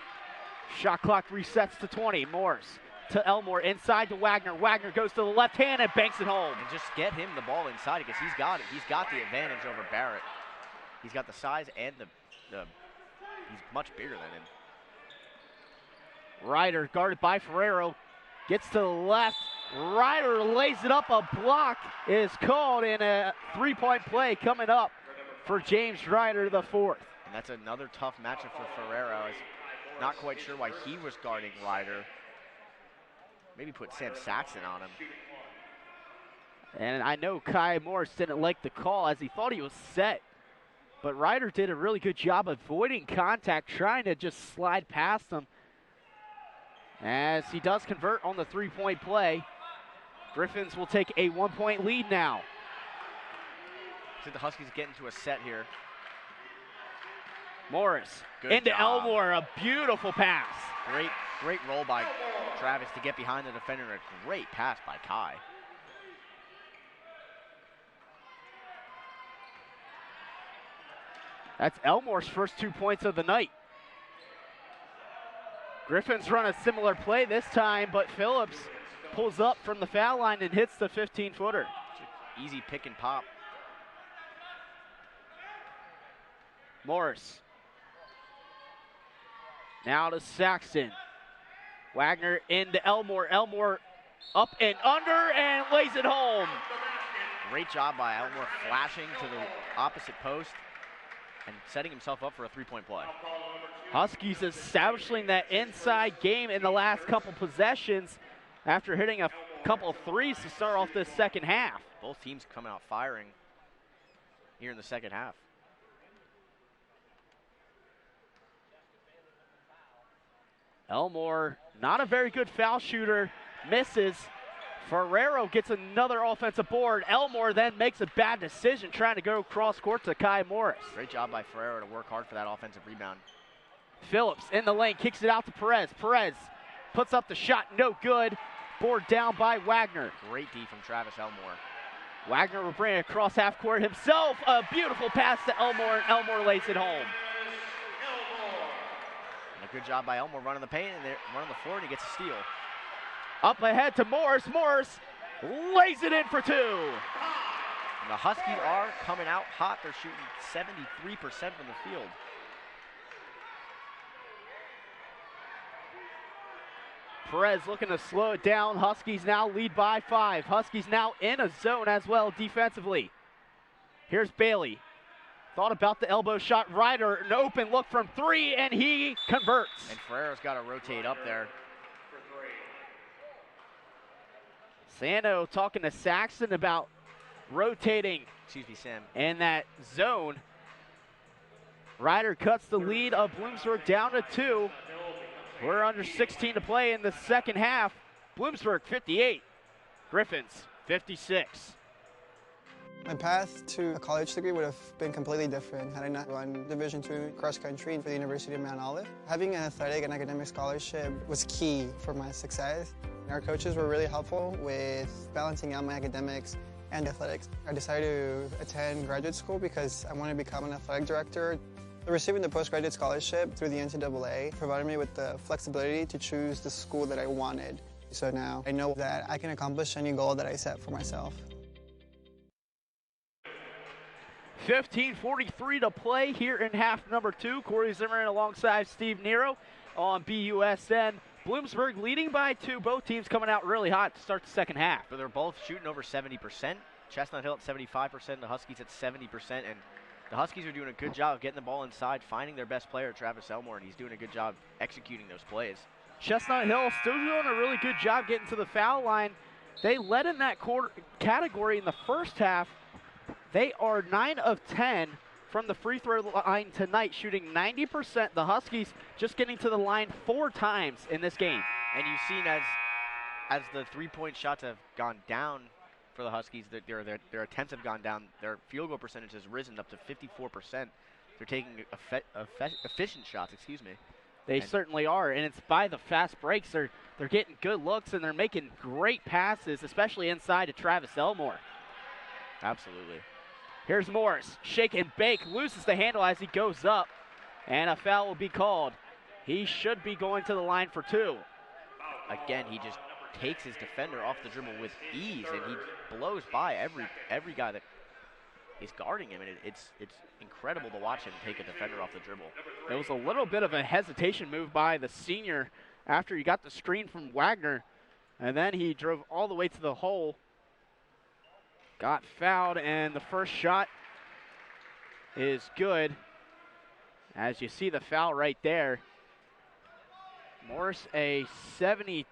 Shot clock resets to 20. Morris to Elmore, inside to Wagner. Wagner goes to the left hand and banks it home.
And just get him the ball inside because he's got it. He's got the advantage over Barrett. He's got the size and he's much bigger than him.
Ryder guarded by Ferrero, gets to the left. Ryder lays it up. A block is called, and a 3-point play coming up for James Ryder, the 4th.
And that's another tough matchup for Ferrero. Not quite sure why he was guarding Ryder. Maybe put Sam Saxton on him.
And I know Kai Morris didn't like the call as he thought he was set. But Ryder did a really good job avoiding contact, trying to just slide past him. As he does convert on the 3-point play. Griffins will take a 1-point lead now.
I think the Huskies get into a set here.
Morris
Good
into
job.
Elmore, a beautiful pass.
Great roll by Travis to get behind the defender. A great pass by Kai.
That's Elmore's first 2 points of the night. Griffins run a similar play this time, but Phillips pulls up from the foul line and hits the 15-footer.
Easy pick and pop.
Morris. Now to Saxton. Wagner into Elmore. Elmore up and under and lays it home.
Great job by Elmore flashing to the opposite post and setting himself up for a 3-point play.
Huskies establishing that inside game in the last couple possessions after hitting a couple threes to start off this second half.
Both teams coming out firing here in the second half.
Elmore, not a very good foul shooter, misses. Ferrero gets another offensive board. Elmore then makes a bad decision trying to go cross court to Kai Morris.
Great job by Ferrero to work hard for that offensive rebound.
Phillips in the lane, kicks it out to Perez. Perez puts up the shot, no good. Board down by Wagner.
Great D from Travis Elmore.
Wagner will bring it across half court himself. A beautiful pass to Elmore, and Elmore lays it home.
And a good job by Elmore running the paint and running the floor, and he gets a steal.
Up ahead to Morris. Morris lays it in for two.
And the Huskies are coming out hot. They're shooting 73% from the field.
Perez looking to slow it down. Huskies now lead by 5. Huskies now in a zone as well defensively. Here's Bailey. Thought about the elbow shot. Ryder, an open look from 3, and he converts.
And Ferrero's got to rotate up there.
Sano talking to Saxon about rotating.
Excuse me, Sam.
In that zone. Ryder cuts the lead of Bloomsburg down to 2. We're under 16 to play in the second half. Bloomsburg 58, Griffins 56.
My path to a college degree would have been completely different had I not run Division II cross country for the University of Mount Olive. Having an athletic and academic scholarship was key for my success. Our coaches were really helpful with balancing out my academics and athletics. I decided to attend graduate school because I wanted to become an athletic director. Receiving the postgraduate scholarship through the NCAA provided me with the flexibility to choose the school that I wanted. So now I know that I can accomplish any goal that I set for myself.
15:43 to play here in half number 2. Corey Zimmerman alongside Steve Nero on BUSN. Bloomsburg leading by 2. Both teams coming out really hot to start the second half.
But they're both shooting over 70%. Chestnut Hill at 75%, the Huskies at 70%. And the Huskies are doing a good job of getting the ball inside, finding their best player, Travis Elmore, and he's doing a good job executing those plays.
Chestnut Hill still doing a really good job getting to the foul line. They led in that category in the first half. They are 9 of 10 from the free throw line tonight, shooting 90%. The Huskies just getting to the line 4 times in this game.
And you've seen as the three-point shots have gone down for the Huskies, their attempts have gone down. Their field goal percentage has risen up to 54%. They're taking efficient shots, excuse me.
They certainly are, and it's by the fast breaks. They're getting good looks, and they're making great passes, especially inside to Travis Elmore.
Absolutely.
Here's Morris, shake and bake, loses the handle as he goes up, and a foul will be called. He should be going to the line for 2.
Again, he just takes his defender off the dribble with ease, and he blows by every guy that is guarding him, and it's incredible to watch him take a defender off the dribble.
It was a little bit of a hesitation move by the senior after he got the screen from Wagner, and then he drove all the way to the hole, got fouled, and the first shot is good. As you see the foul right there. Morris, a 72%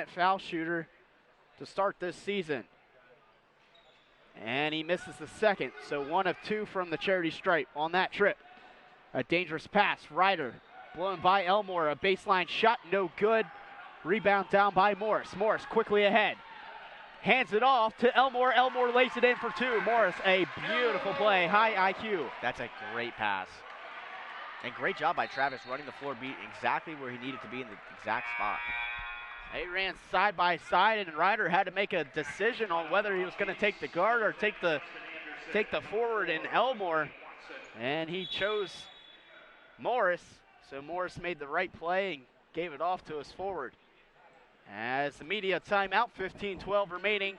foul shooter to start this season. And he misses the second, so 1 of 2 from the charity stripe on that trip. A dangerous pass, Ryder blown by Elmore, a baseline shot, no good. Rebound down by Morris. Morris quickly ahead. Hands it off to Elmore. Elmore lays it in for 2. Morris, a beautiful play, high IQ.
That's a great pass. And great job by Travis running the floor beat exactly where he needed to be in the exact spot.
They ran side by side, and Ryder had to make a decision on whether he was going to take the guard or take the forward in Elmore, and he chose Morris. So Morris made the right play and gave it off to his forward. As the media timeout, 15-12 remaining,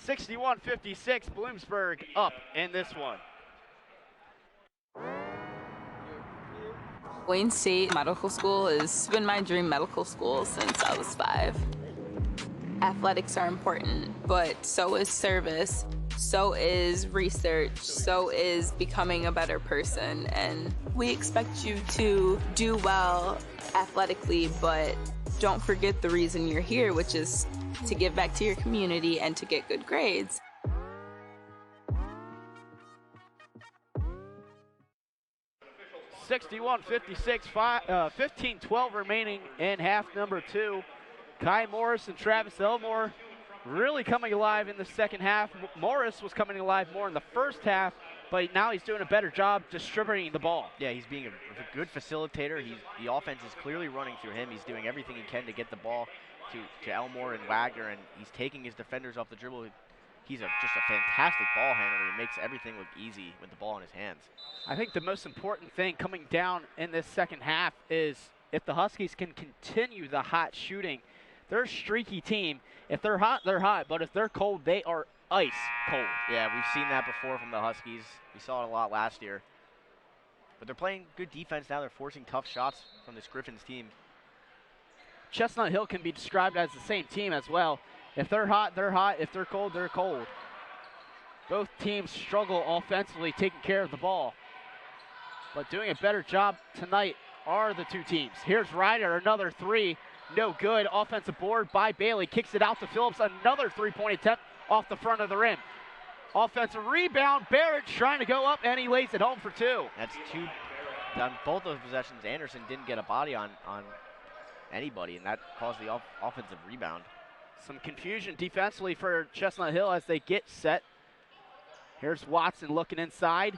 61-56, Bloomsburg up in this one.
Wayne State Medical School has been my dream medical school since I was 5. Athletics are important, but so is service, so is research, so is becoming a better person. And we expect you to do well athletically, but don't forget the reason you're here, which is to give back to your community and to get good grades.
(61-56), 15-12 remaining in half number 2. Kai Morris and Travis Elmore really coming alive in the second half. Morris was coming alive more in the first half, but now he's doing a better job distributing the ball.
Yeah, he's being a good facilitator. The offense is clearly running through him. He's doing everything he can to get the ball to Elmore and Wagner, and he's taking his defenders off the dribble. He's just a fantastic ball handler. He makes everything look easy with the ball in his hands.
I think the most important thing coming down in this second half is if the Huskies can continue the hot shooting. They're a streaky team. If they're hot, they're hot. But if they're cold, they are ice cold.
Yeah, we've seen that before from the Huskies. We saw it a lot last year. But they're playing good defense now. They're forcing tough shots from this Griffins team.
Chestnut Hill can be described as the same team as well. If they're hot, they're hot. If they're cold, they're cold. Both teams struggle offensively taking care of the ball. But doing a better job tonight are the two teams. Here's Ryder, another three. No good. Offensive board by Bailey. Kicks it out to Phillips. Another three-point attempt off the front of the rim. Offensive rebound. Barrett trying to go up, and he lays it home for two.
That's two. On both those possessions, Anderson didn't get a body on anybody, and that caused the offensive rebound.
Some confusion defensively for Chestnut Hill as they get set. Here's Watson looking inside.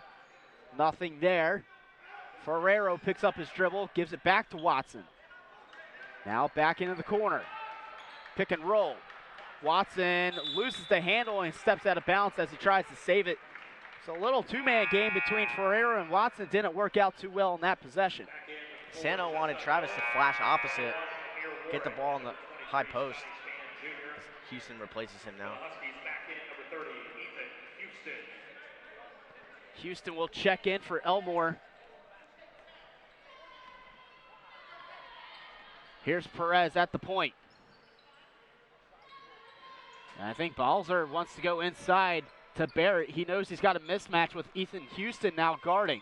Nothing there. Ferrero picks up his dribble, gives it back to Watson. Now back into the corner. Pick and roll. Watson loses the handle and steps out of bounds as he tries to save it. So a little two-man game between Ferrero and Watson didn't work out too well in that possession.
Sano wanted Travis to flash opposite, get the ball in the high post. Houston replaces him now.
Houston will check in for Elmore. Here's Perez at the point. And I think Balzer wants to go inside to Barrett. He knows he's got a mismatch with Ethan Houston now guarding.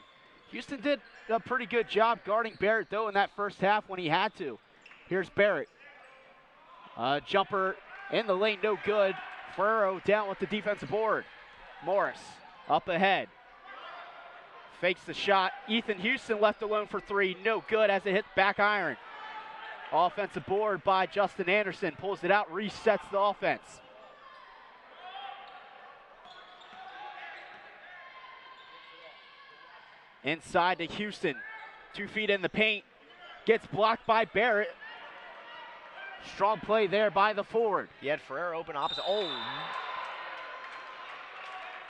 Houston did a pretty good job guarding Barrett, though, in that first half when he had to. Here's Barrett. Jumper in the lane, no good. Ferrero down with the defensive board. Morris up ahead. Fakes the shot. Ethan Houston left alone for three. No good as it hits back iron. Offensive board by Justin Anderson. Pulls it out, resets the offense. Inside to Houston. 2 feet in the paint. Gets blocked by Barrett. Strong play there by the forward.
He had Ferrero open opposite. Oh.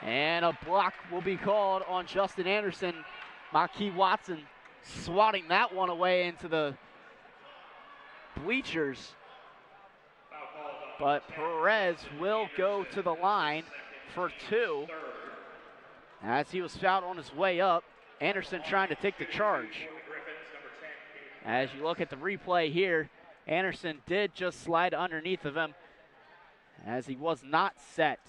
And a block will be called on Justin Anderson. Makhi Watson swatting that one away into the bleachers. But Perez will go to the line for two. As he was fouled on his way up, Anderson trying to take the charge. As you look at the replay here, Anderson did just slide underneath of him as he was not set.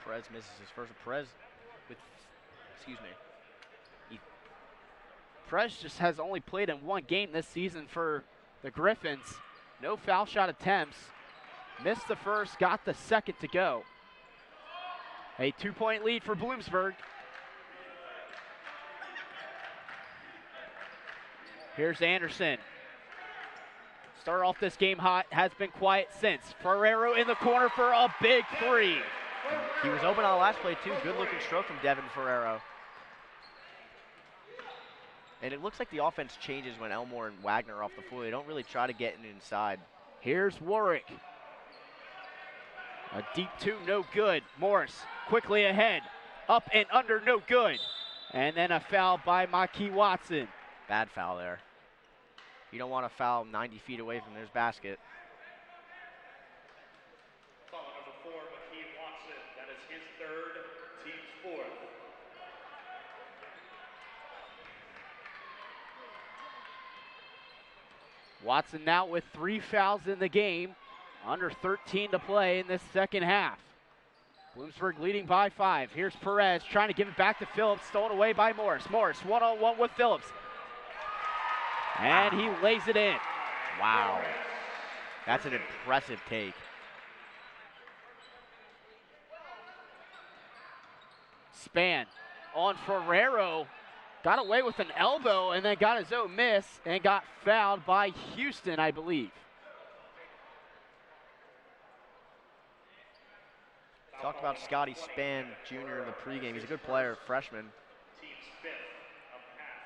Perez misses his first. Perez
just has only played in one game this season for the Griffins. No foul shot attempts. Missed the first, got the second to go. A 2-point lead for Bloomsburg. Here's Anderson. Start off this game hot, has been quiet since. Ferrero in the corner for a big three.
He was open on the last play too. Good looking stroke from Devin Ferrero. And it looks like the offense changes when Elmore and Wagner are off the floor. They don't really try to get inside.
Here's Warwick. A deep two, no good. Morris quickly ahead. Up and under, no good. And then a foul by Makhi Watson.
Bad foul there. You don't want to foul 90 feet away from their basket.
Foul number 4, Makhi Watson. That is his third, team's fourth.
Watson now with 3 fouls in the game. Under 13 to play in this second half. Bloomsburg leading by 5. Here's Perez trying to give it back to Phillips. Stolen away by Morris. Morris one-on-one with Phillips. And he lays it in.
Wow. That's an impressive take.
Span on Ferrero. Got away with an elbow and then got his own miss and got fouled by Houston, I believe.
Talked about Scotty Span Jr. in the pregame. He's a good player, freshman.
Team's fifth of the half.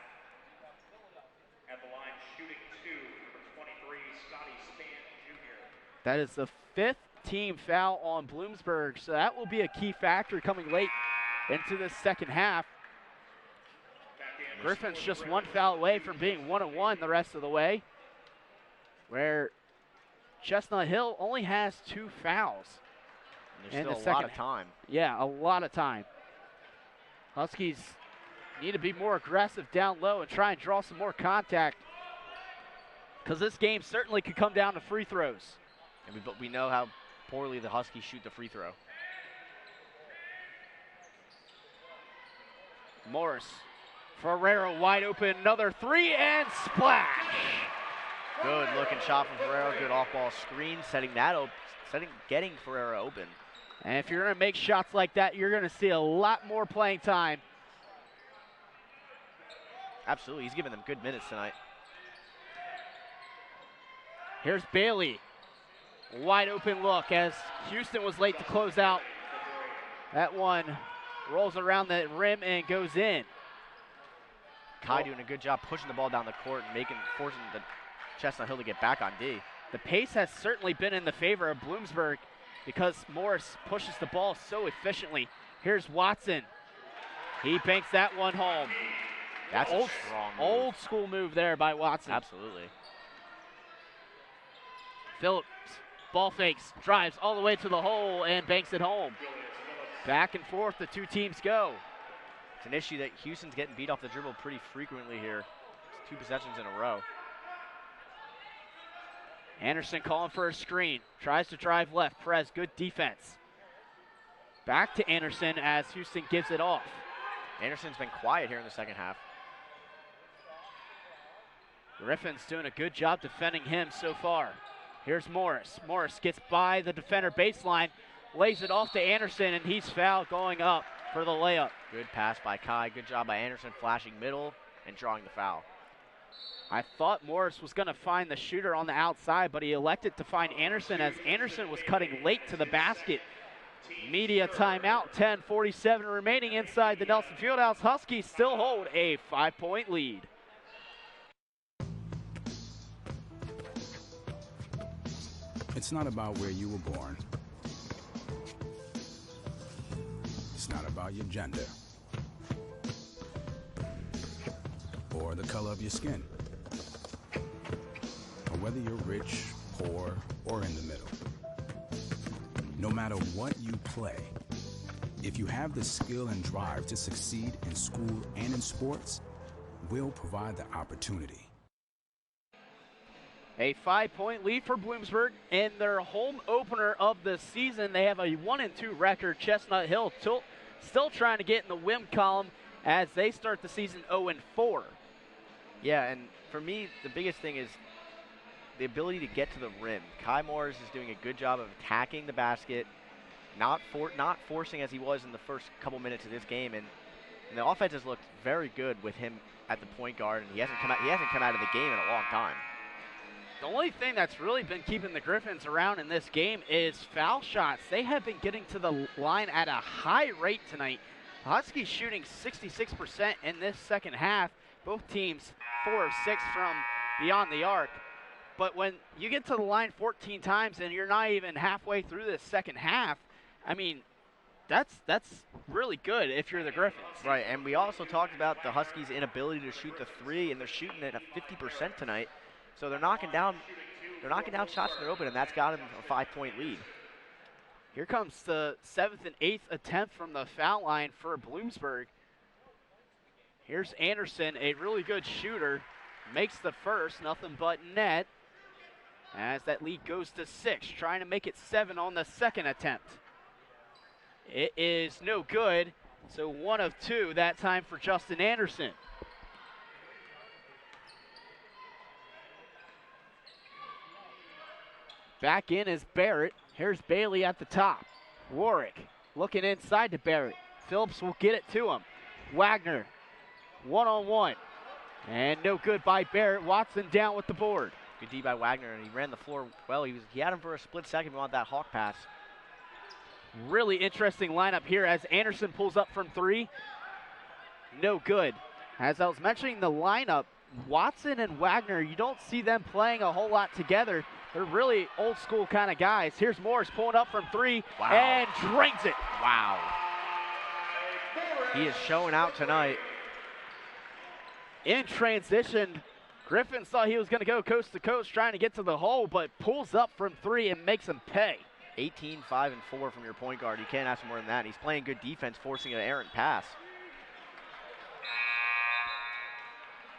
At the line, shooting 2, number 23, Scotty Span Jr.
That is the 5th team foul on Bloomsburg, so that will be a key factor coming late into the second half. Griffin's just one foul away from being 1-1 the rest of the way, where Chestnut Hill only has 2 fouls.
There's still a lot of time.
Yeah, a lot of time. Huskies need to be more aggressive down low and try and draw some more contact, because this game certainly could come down to free throws.
And we know how poorly the Huskies shoot the free throw.
Morris. Ferrero wide open, another 3 and splash.
Good looking shot from Ferrero. Good off ball screen, getting Ferrero open.
And if you're going to make shots like that, you're going to see a lot more playing time.
Absolutely, he's giving them good minutes tonight.
Here's Bailey. Wide open look as Houston was late to close out. That one rolls around the rim and goes in.
Kai doing a good job pushing the ball down the court and forcing the Chestnut Hill to get back on D.
The pace has certainly been in the favor of Bloomsburg because Morris pushes the ball so efficiently. Here's Watson. He banks that one home.
That's a strong move.
Old school move there by Watson.
Absolutely.
Phillips, ball fakes, drives all the way to the hole and banks it home. Back and forth the two teams go.
It's an issue that Houston's getting beat off the dribble pretty frequently here. It's 2 possessions in a row.
Anderson calling for a screen. Tries to drive left. Perez, good defense. Back to Anderson as Houston gives it off.
Anderson's been quiet here in the second half.
Griffin's doing a good job defending him so far. Here's Morris. Morris gets by the defender baseline, lays it off to Anderson, and he's fouled going up for the layup.
Good pass by Kai. Good job by Anderson flashing middle and drawing the foul.
I thought Morris was going to find the shooter on the outside, but he elected to find Anderson as Anderson was cutting late to the basket. Media timeout, 10:47 remaining inside the Nelson Fieldhouse. Huskies still hold a 5-point lead.
It's not about where you were born. It's not about your gender or the color of your skin, or whether you're rich, poor, or in the middle. No matter what you play, if you have the skill and drive to succeed in school and in sports, we'll provide the opportunity.
A 5-point lead for Bloomsburg in their home opener of the season. They have a 1-2 record. Chestnut Hill still trying to get in the win column as they start the season 0-4.
Yeah, and for me, the biggest thing is the ability to get to the rim. Kai Morris is doing a good job of attacking the basket, not forcing as he was in the first couple minutes of this game, and the offense has looked very good with him at the point guard, and he hasn't come out of the game in a long time.
The only thing that's really been keeping the Griffins around in this game is foul shots. They have been getting to the line at a high rate tonight. The Huskies shooting 66% in this second half. Both teams 4 of 6 from beyond the arc. But when you get to the line 14 times and you're not even halfway through this second half, I mean, that's really good if you're the Griffins.
Right, and we also talked about the Huskies' inability to shoot the 3, and they're shooting it at 50% tonight. So they're knocking down shots in the open, and that's got them a 5-point lead.
Here comes the 7th and 8th attempt from the foul line for Bloomsburg. Here's Anderson, a really good shooter. Makes the first, nothing but net. As that lead goes to 6, trying to make it 7 on the second attempt. It is no good, so 1 of 2 that time for Justin Anderson. Back in is Barrett. Here's Bailey at the top. Warwick looking inside to Barrett. Phillips will get it to him. Wagner, one-on-one. And no good by Barrett. Watson down with the board.
Good D by Wagner, and he ran the floor well. He had him for a split second. We want that hawk pass.
Really interesting lineup here as Anderson pulls up from three. No good. As I was mentioning the lineup, Watson and Wagner, you don't see them playing a whole lot together. They're really old school kind of guys. Here's Morris pulling up from three and drains it.
Wow. He is showing out tonight.
In transition, Griffin thought he was going to go coast to coast trying to get to the hole, but pulls up from three and makes him pay.
18, 5, and 4 from your point guard. You can't ask for more than that. He's playing good defense, forcing an errant pass.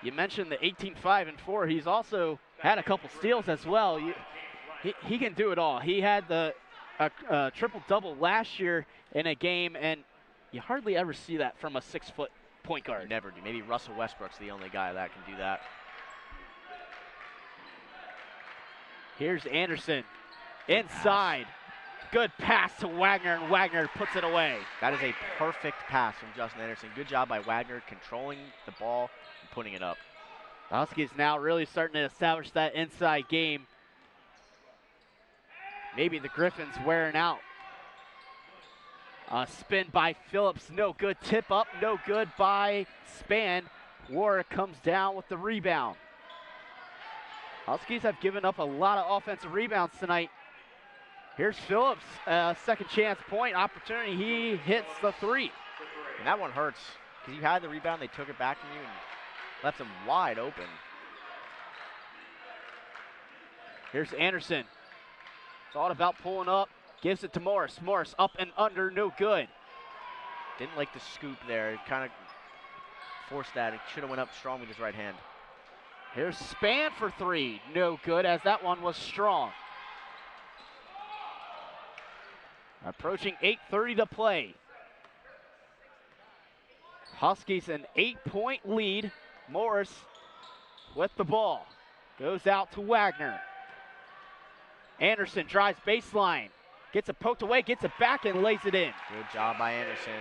You mentioned the 18, 5, and 4. He's also had a couple steals as well. He can do it all. He had the triple-double last year in a game, and you hardly ever see that from a 6-foot point guard.
You never do. Maybe Russell Westbrook's the only guy that can do that.
Here's Anderson inside. Good pass to Wagner, and Wagner puts it away.
That is a perfect pass from Justin Anderson. Good job by Wagner controlling the ball and putting it up.
The Huskies now really starting to establish that inside game. Maybe the Griffins wearing out. A spin by Phillips, no good. Tip up, no good by Span. Warwick comes down with the rebound. Huskies have given up a lot of offensive rebounds tonight. Here's Phillips, second chance point opportunity. He hits the three.
And that one hurts because you had the rebound, they took it back from you and left them wide open.
Here's Anderson. Thought about pulling up, gives it to Morris. Morris up and under, no good.
Didn't like the scoop there. Kind of forced that. It should have went up strong with his right hand.
Here's Span for three, no good as that one was strong. Approaching 8:30 to play. Huskies an 8-point lead. Morris with the ball. Goes out to Wagner. Anderson drives baseline. Gets it poked away, gets it back and lays it in.
Good job by Anderson.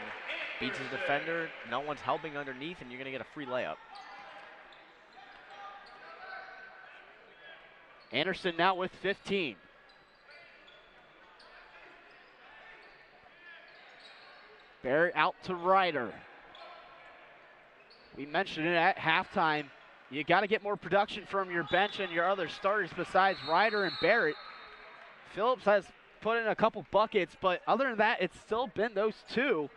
Beats his defender. No one's helping underneath and you're going to get a free layup.
Anderson now with 15. Barrett out to Ryder. We mentioned it at halftime. You got to get more production from your bench and your other starters besides Ryder and Barrett. Phillips has put in a couple buckets, but other than that, it's still been those two.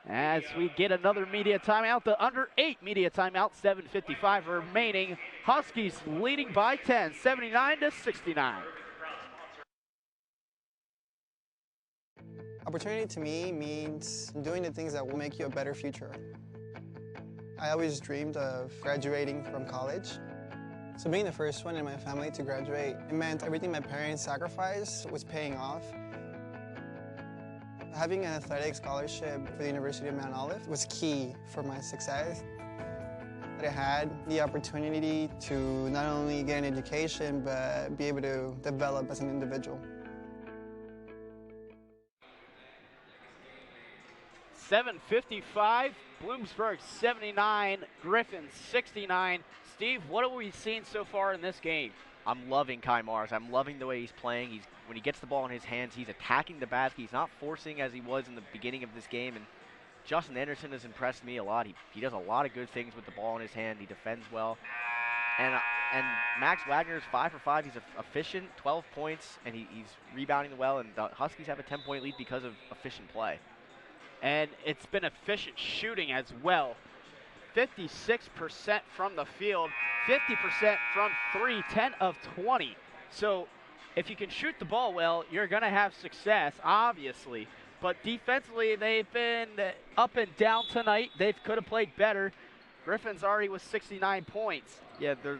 As we get another media timeout, the under 8 media timeout, 7:55 remaining. Huskies leading by 10, 79-69.
Opportunity to me means doing the things that will make you a better future. I always dreamed of graduating from college. So being the first one in my family to graduate, it meant everything my parents sacrificed was paying off. Having an athletic scholarship for the University of Mount Olive was key for my success. I had the opportunity to not only get an education, but be able to develop as an individual.
7:55, Bloomsburg 79, Griffin 69. Steve, what have we seen so far in this game?
I'm loving Kai Mauras. I'm loving the way he's playing. When he gets the ball in his hands, he's attacking the basket. He's not forcing as he was in the beginning of this game. And Justin Anderson has impressed me a lot. He does a lot of good things with the ball in his hand. He defends well. And Max Wagner is 5 for 5. He's efficient, 12 points, and he's rebounding well. And the Huskies have a 10-point lead because of efficient play.
And it's been efficient shooting as well. 56% from the field, 50% from three, 10 of 20. So if you can shoot the ball well, you're going to have success, obviously. But defensively, they've been up and down tonight. They could have played better. Griffin's already with 69 points.
Yeah, the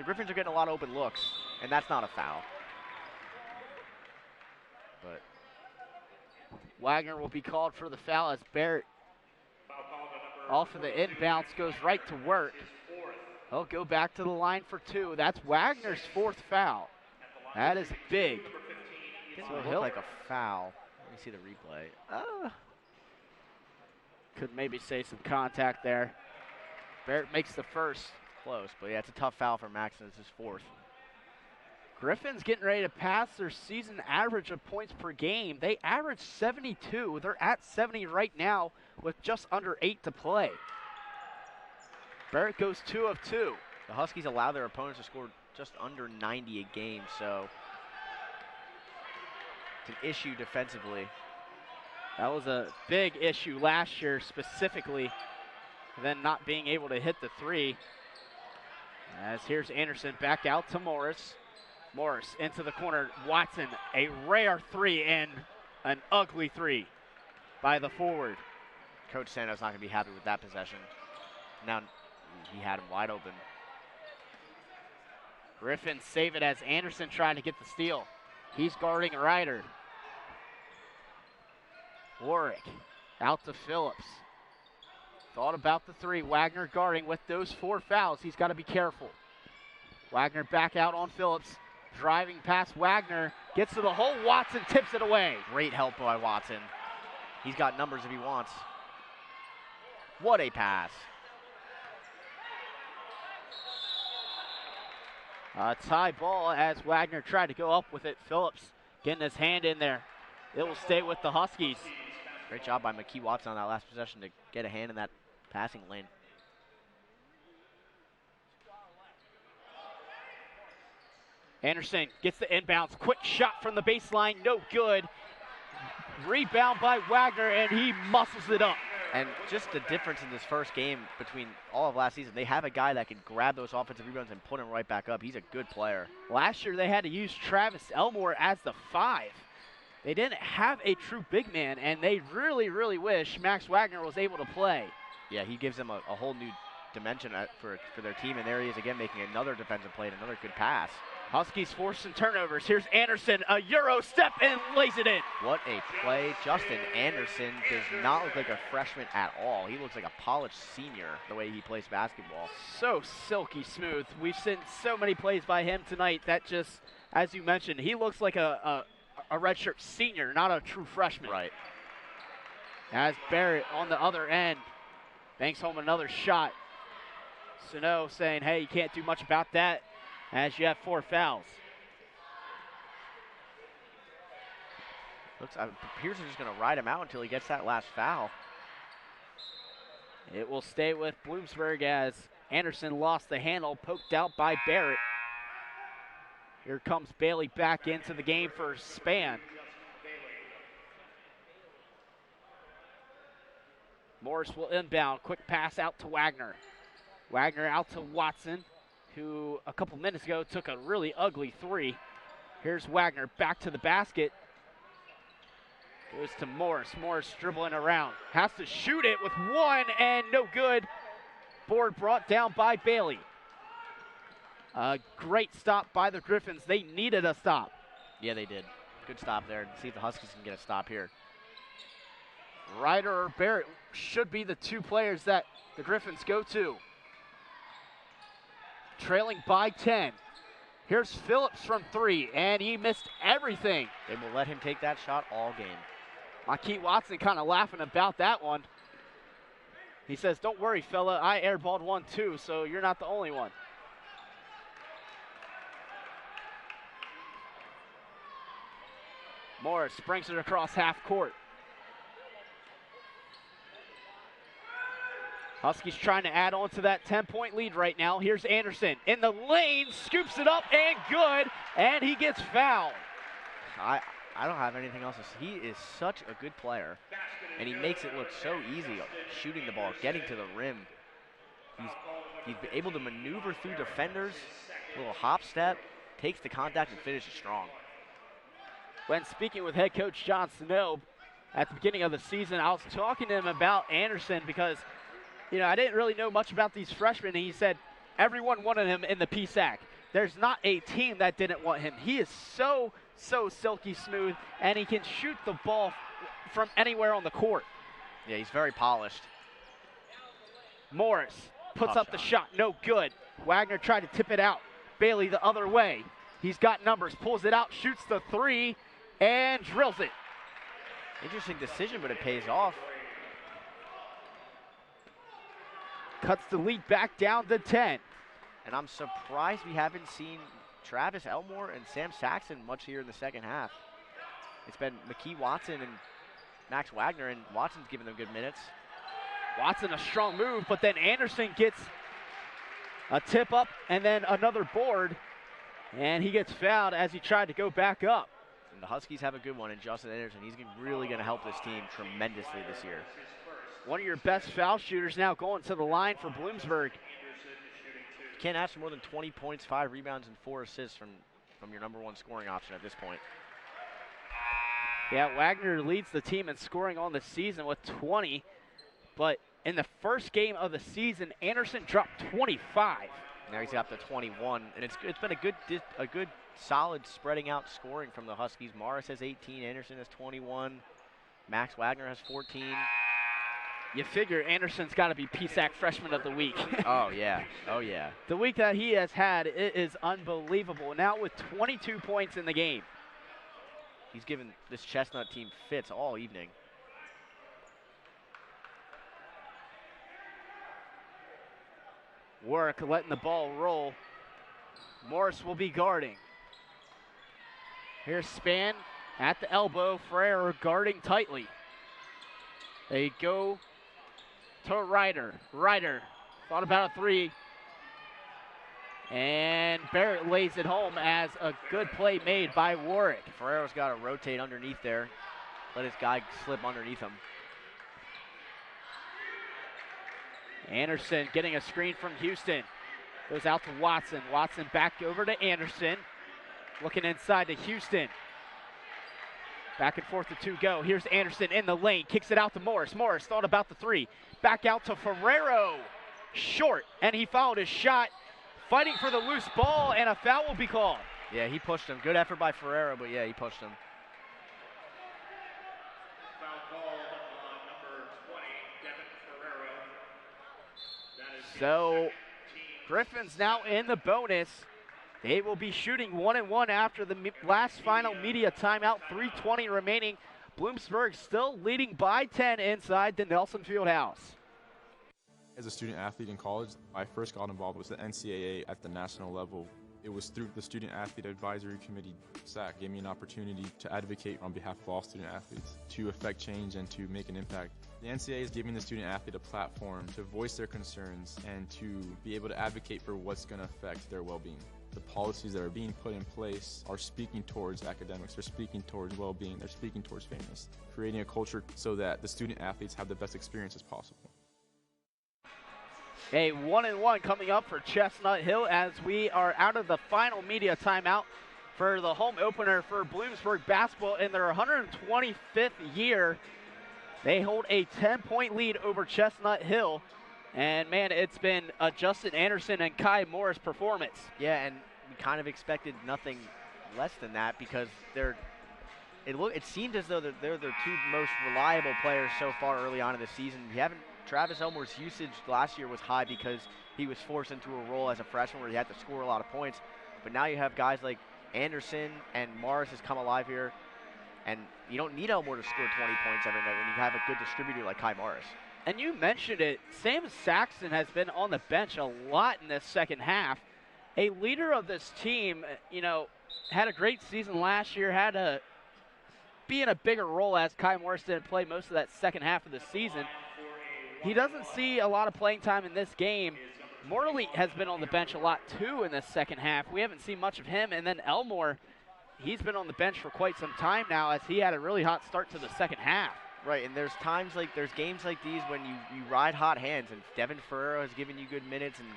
Griffins are getting a lot of open looks, and that's not a foul. But
Wagner will be called for the foul as Barrett off of the inbounds goes right to work. He'll go back to the line for two. That's Wagner's fourth foul. That is big.
Didn't look like a foul. Let me see the replay.
Could maybe say some contact there. Barrett makes the first.
Close, but yeah, it's a tough foul for Maxon. It's his fourth.
Griffins getting ready to pass their season average of points per game. They average 72. They're at 70 right now with just under 8 to play. Barrett goes 2 of 2.
The Huskies allow their opponents to score just under 90 a game, so it's an issue defensively.
That was a big issue last year specifically, then not being able to hit the 3. As here's Anderson back out to Morris. Morris into the corner. Watson, a rare 3 and an ugly 3 by the forward.
Coach Sando's not going to be happy with that possession. Now he had him wide open.
Griffins save it as Anderson trying to get the steal. He's guarding Ryder. Warwick out to Phillips. Thought about the 3. Wagner guarding with those 4 fouls. He's got to be careful. Wagner back out on Phillips. Driving past Wagner. Gets to the hole. Watson tips it away.
Great help by Watson. He's got numbers if he wants. What a pass.
A tie ball as Wagner tried to go up with it. Phillips getting his hand in there. It will stay with the Huskies.
Great job by McKee Watson on that last possession to get a hand in that passing lane.
Anderson gets the inbounds. Quick shot from the baseline. No good. Rebound by Wagner, and he muscles it up.
And just the difference in this first game between all of last season, they have a guy that can grab those offensive rebounds and put him right back up. He's a good player.
Last year, they had to use Travis Elmore as the 5. They didn't have a true big man, and they really, really wish Max Wagner was able to play.
Yeah, he gives them a whole new dimension for their team, and there he is again making another defensive play and another good pass.
Huskies forcing turnovers. Here's Anderson, a Euro step, and lays it in.
What a play. Justin Anderson does not look like a freshman at all. He looks like a polished senior the way he plays basketball.
So silky smooth. We've seen so many plays by him tonight that just, as you mentioned, he looks like a redshirt senior, not a true freshman.
Right.
As Barrett on the other end banks home another shot. Sano saying, hey, you can't do much about that as you have 4 fouls.
Looks like Pearson's just going to ride him out until he gets that last foul.
It will stay with Bloomsburg as Anderson lost the handle, poked out by Barrett. Here comes Bailey back into the game for Span. Morris will inbound. Quick pass out to Wagner. Wagner out to Watson, who a couple minutes ago took a really ugly 3. Here's Wagner back to the basket. Goes to Morris. Morris dribbling around. Has to shoot it with 1 and no good. Board brought down by Bailey. A great stop by the Griffins. They needed a stop.
Yeah, they did. Good stop there. See if the Huskies can get a stop here.
Ryder or Barrett should be the 2 players that the Griffins go to. Trailing by 10. Here's Phillips from 3, and he missed everything.
They will let him take that shot all game.
McKee Watson kind of laughing about that one. He says, don't worry, fella, I airballed 1 too, so you're not the only one. Morris brings it across half court. Huskies trying to add on to that 10-point lead right now. Here's Anderson in the lane, scoops it up and good, and he gets fouled.
I don't have anything else to say. He is such a good player, and he makes it look so easy shooting the ball, getting to the rim. He's able to maneuver through defenders, a little hop step, takes the contact and finishes strong.
When speaking with head coach John Sano at the beginning of the season, I was talking to him about Anderson because, you know, I didn't really know much about these freshmen. And he said everyone wanted him in the PSAC. There's not a team that didn't want him. He is so silky smooth, and he can shoot the ball from anywhere on the court.
Yeah, he's very polished.
Morris puts up the shot, no good. Wagner tried to tip it out. Bailey the other way. He's got numbers, pulls it out, shoots the three, and drills it.
Interesting decision, but it pays off.
Cuts the lead back down to 10.
And I'm surprised we haven't seen Travis Elmore and Sam Saxon much here in the second half. It's been McKee Watson and Max Wagner, and Watson's giving them good minutes.
Watson, a strong move, but then Anderson gets a tip up and then another board, and he gets fouled as he tried to go back up.
And the Huskies have a good one in Justin Anderson. He's really going to help this team tremendously this year.
One of your best foul shooters now going to the line for Bloomsburg.
You can't ask for more than 20 points, 5 rebounds, and 4 assists from your number one scoring option at this point.
Yeah, Wagner leads the team in scoring on the season with 20, but in the first game of the season, Anderson dropped 25.
Now he's up to 21, and it's been a good solid spreading out scoring from the Huskies. Mauras has 18, Anderson has 21, Max Wagner has 14.
You figure Anderson's got to be PSAC Freshman of the Week.
Oh, yeah. Oh, yeah.
The week that he has had, it is unbelievable. Now with 22 points in the game.
He's given this Chestnut team fits all evening.
Work letting the ball roll. Morris will be guarding. Here's Span at the elbow. Ferrer guarding tightly. They go to Ryder. Ryder thought about a three. And Barrett lays it home as a good play made by Warwick.
Ferrero's got to rotate underneath there. Let his guy slip underneath him.
Anderson getting a screen from Houston. Goes out to Watson. Watson back over to Anderson. Looking inside to Houston. Back and forth, the two go. Here's Anderson in the lane. Kicks it out to Morris. Morris thought about the three. Back out to Ferrero. Short. And he fouled his shot. Fighting for the loose ball, and a foul will be called.
Yeah, he pushed him. Good effort by Ferrero, but yeah, he pushed him.
Foul called on number 20, Devin Ferrero. That is
So Griffin's now in the bonus. They will be shooting 1-1 after the last final media timeout. 3:20 remaining. Bloomsburg still leading by 10 inside the Nelson Fieldhouse.
As a student athlete in college, I first got involved with the NCAA at the national level. It was through the Student Athlete Advisory Committee, SAC, gave me an opportunity to advocate on behalf of all student athletes, to affect change and to make an impact. The NCAA is giving the student athlete a platform to voice their concerns and to be able to advocate for what's going to affect their well-being. The policies that are being put in place are speaking towards academics, they're speaking towards well-being, they're speaking towards fairness, creating a culture so that the student athletes have the best experience as possible.
A 1-1 coming up for Chestnut Hill as we are out of the final media timeout for the home opener for Bloomsburg basketball in their 125th year. They hold a 10-point lead over Chestnut Hill. And, man, it's been a Justin Anderson and Kai Morris performance.
Yeah, and we kind of expected nothing less than that because it seemed as though they're the two most reliable players so far early on in the season. Travis Elmore's usage last year was high because he was forced into a role as a freshman where he had to score a lot of points. But now you have guys like Anderson and Morris has come alive here. And you don't need Elmore to score 20 points every night when you have a good distributor like Kai Morris.
And you mentioned it, Sam Saxon has been on the bench a lot in this second half. A leader of this team, had a great season last year, had to be in a bigger role as Kai Morris didn't play most of that second half of the season. He doesn't see a lot of playing time in this game. Morley has been on the bench a lot too in this second half. We haven't seen much of him. And then Elmore, he's been on the bench for quite some time now as he had a really hot start to the second half.
Right, and there's games like these when you ride hot hands, and Devin Ferrero has given you good minutes, and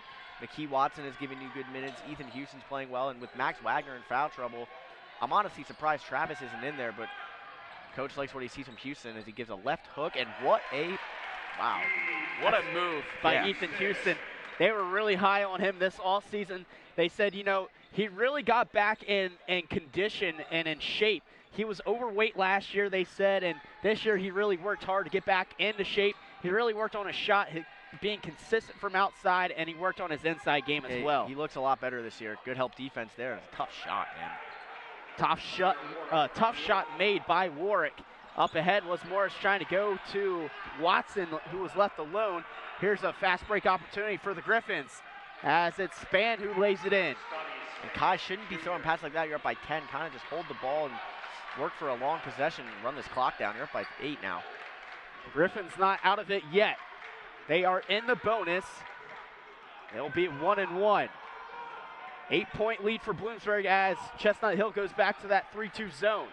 McKee Watson has given you good minutes. Ethan Houston's playing well, and with Max Wagner in foul trouble, I'm honestly surprised Travis isn't in there, but Coach likes what he sees from Houston as he gives a left hook, and what a move by
Ethan Houston. They were really high on him this offseason. They said, he really got back in condition and in shape. He was overweight last year, they said, and this year he really worked hard to get back into shape. He really worked on his shot. being consistent from outside, and he worked on his inside game as well.
He looks a lot better this year. Good help defense there. It's a tough shot, man.
Tough shot made by Warwick. Up ahead was Morris trying to go to Watson, who was left alone. Here's a fast break opportunity for the Griffins as it's Span who lays it in.
And Kai shouldn't be throwing passes like that. You're up by 10. Kind of just hold the ball and work for a long possession and run this clock down. You're up by 8 now.
Griffin's not out of it yet. They are in the bonus. They'll be 1-1. 8-point lead for Bloomsburg as Chestnut Hill goes back to that 3-2 zone.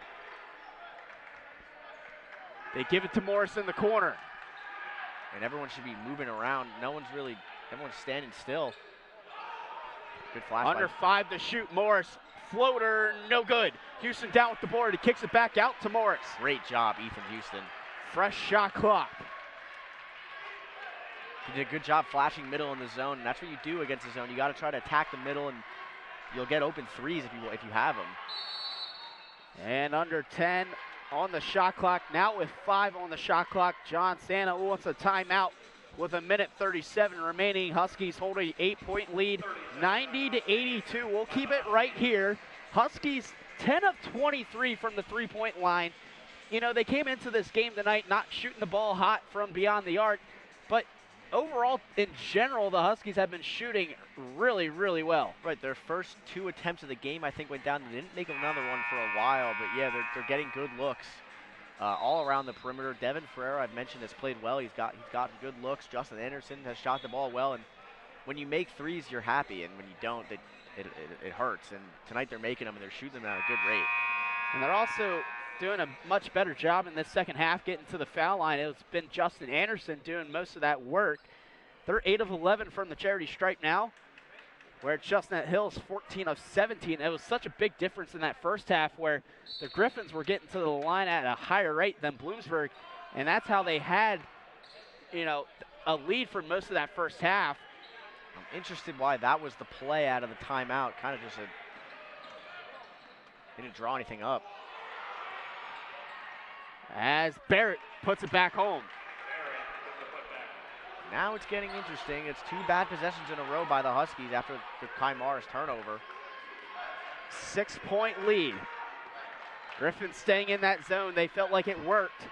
They give it to Morris in the corner.
And everyone should be moving around. Everyone's standing still. Good flash.
Under 5 to shoot. Morris, floater, no good. Houston down with the board. He kicks it back out to Morris.
Great job, Ethan Houston.
Fresh shot clock.
He did a good job flashing middle in the zone, and that's what you do against the zone. You got to try to attack the middle, and you'll get open threes if you have them.
And under 10 on the shot clock. Now with 5 on the shot clock, John Santa wants a timeout with 1:37 remaining. Huskies hold a 8-point lead, 90-82. We'll keep it right here. Huskies 10 of 23 from the 3-point line. You know, they came into this game tonight not shooting the ball hot from beyond the arc, but overall, in general, the Huskies have been shooting really, really well.
Right, their first 2 attempts of the game, I think, went down. They didn't make another one for a while, but yeah, they're getting good looks all around the perimeter. Devin Ferreira, I've mentioned, has played well. He's got good looks. Justin Anderson has shot the ball well, and when you make threes, you're happy, and when you don't, it hurts. And tonight they're making them, and they're shooting them at a good rate.
And they're also doing a much better job in this second half getting to the foul line. It's been Justin Anderson doing most of that work. They're 8 of 11 from the charity stripe now, where Chestnut Hill's 14 of 17. It was such a big difference in that first half where the Griffins were getting to the line at a higher rate than Bloomsburg, and that's how they had, you know, a lead for most of that first half.
I'm interested why that was the play out of the timeout. Kind of just didn't draw anything up.
As Barrett puts it back home.
Now it's getting interesting. It's 2 bad possessions in a row by the Huskies after the Kai Mauras turnover.
6-point lead. Griffin staying in that zone. They felt like it worked.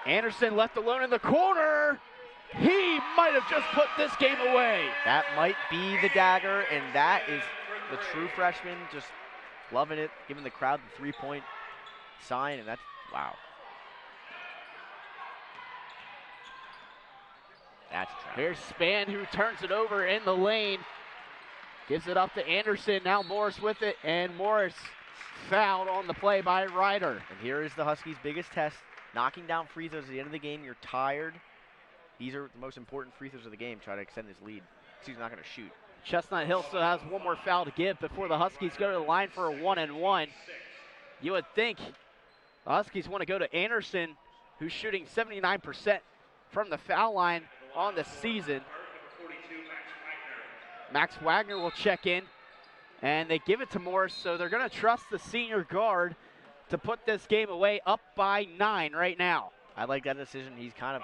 Anderson left alone in the corner. He might have just put this game away.
That might be the dagger, and that is the true freshman just loving it, giving the crowd the 3-point sign, and that's, wow. That's a trap.
Here's Span who turns it over in the lane. Gives it up to Anderson. Now Morris with it, and Morris fouled on the play by Ryder.
And here is the Huskies' biggest test. Knocking down free throws at the end of the game. You're tired. These are the most important free throws of the game. Try to extend this lead. He's not going to shoot.
Chestnut Hill still has one more foul to give before the Huskies go to the line for a 1-and-1. You would think the Huskies want to go to Anderson, who's shooting 79% from the foul line on the season. Max Wagner will check in, and they give it to Morris, so they're going to trust the senior guard to put this game away, up by 9 right now.
I like that decision. He's kind of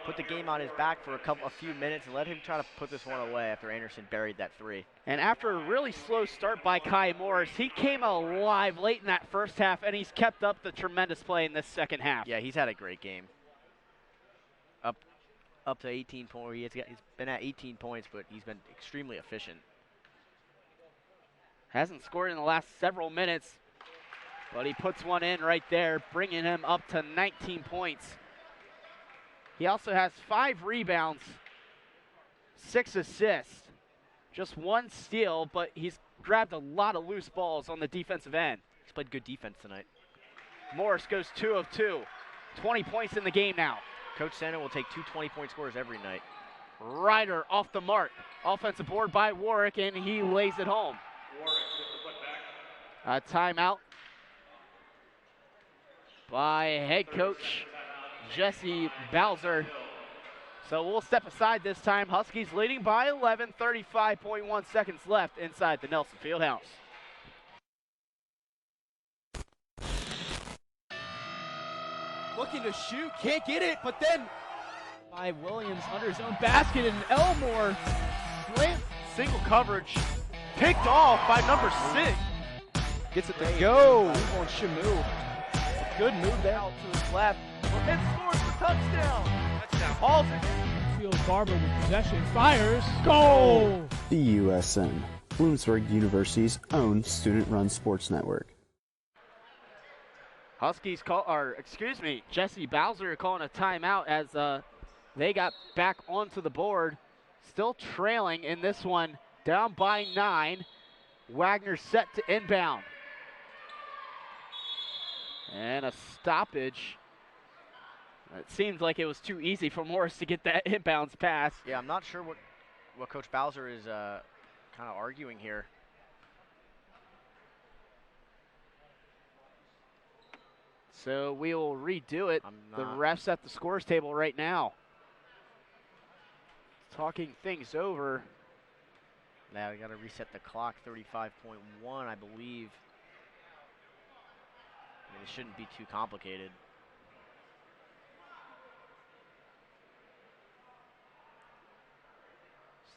put the game on his back for a few minutes and let him try to put this one away after Anderson buried that 3.
And after a really slow start by Kai Morris, he came alive late in that first half, and he's kept up the tremendous play in this second half.
Yeah, he's had a great game. Up to 18 points. He's been at 18 points, but he's been extremely efficient.
Hasn't scored in the last several minutes, but he puts one in right there, bringing him up to 19 points. He also has 5 rebounds, 6 assists, just 1 steal, but he's grabbed a lot of loose balls on the defensive end.
He's played good defense tonight.
Morris goes 2 of 2, 20 points in the game now.
Coach Santa will take 2 20-point scores every night.
Ryder off the mark. Offensive board by Warwick, and he lays it home. A timeout by head coach Jesse Bowser. So we'll step aside this time. Huskies leading by 11, 35.1 seconds left inside the Nelson Fieldhouse. Looking to shoot, can't get it, but then
By Williams under his own basket, and Elmore slant.
Single coverage, picked off by number 6.
Gets it to go. On Shamu. Good move there. Out to his left. And scores the touchdown. Hauls it. Field Barber with possession. Fires. Goal.
The USN, Bloomsburg University's own student-run sports network.
Huskies Jesse Bowser calling a timeout as they got back onto the board. Still trailing in this one, down by 9. Wagner set to inbound. And a stoppage. It seems like it was too easy for Morris to get that inbounds pass.
Yeah, I'm not sure what Coach Bowser is kind of arguing here.
So we will redo it. The refs at the scores table right now, talking things over.
Now we got to reset the clock. 35.1, I believe. I mean, it shouldn't be too complicated.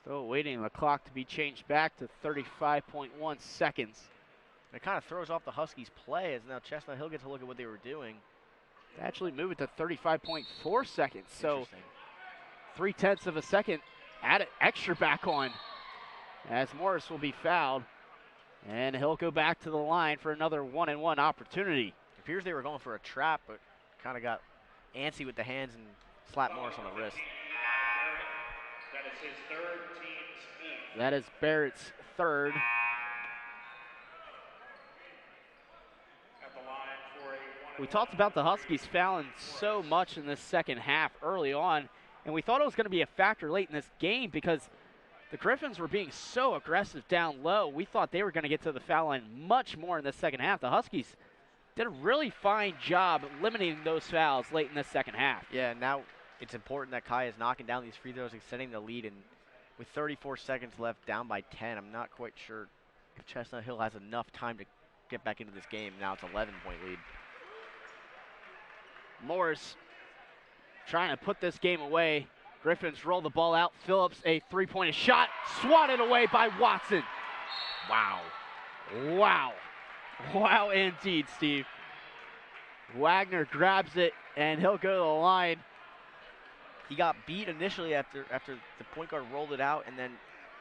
Still waiting the clock to be changed back to 35.1 seconds.
It kind of throws off the Huskies' play as now Chestnut Hill gets to look at what they were doing.
They actually move it to 35.4 seconds. So 0.3 of a second, add an extra back on as Morris will be fouled. And he'll go back to the line for another 1-and-1 opportunity.
It appears they were going for a trap, but kind of got antsy with the hands and slapped Morris on the wrist.
That is his third, team's 8th.
That is Barrett's third.
At the line for a
We talked about the Huskies fouling so much in this second half early on, and we thought it was going to be a factor late in this game because the Griffins were being so aggressive down low. We thought they were going to get to the foul line much more in the second half. The Huskies did a really fine job limiting those fouls late in the second half.
Yeah, now it's important that Kai is knocking down these free throws, extending the lead, and with 34 seconds left, down by 10, I'm not quite sure if Chestnut Hill has enough time to get back into this game. Now it's 11-point lead.
Morris trying to put this game away. Griffins roll the ball out. Phillips, a three-pointer shot, swatted away by Watson. Wow. Wow. Wow indeed, Steve. Wagner grabs it, and he'll go to the line.
He got beat initially after the point guard rolled it out and then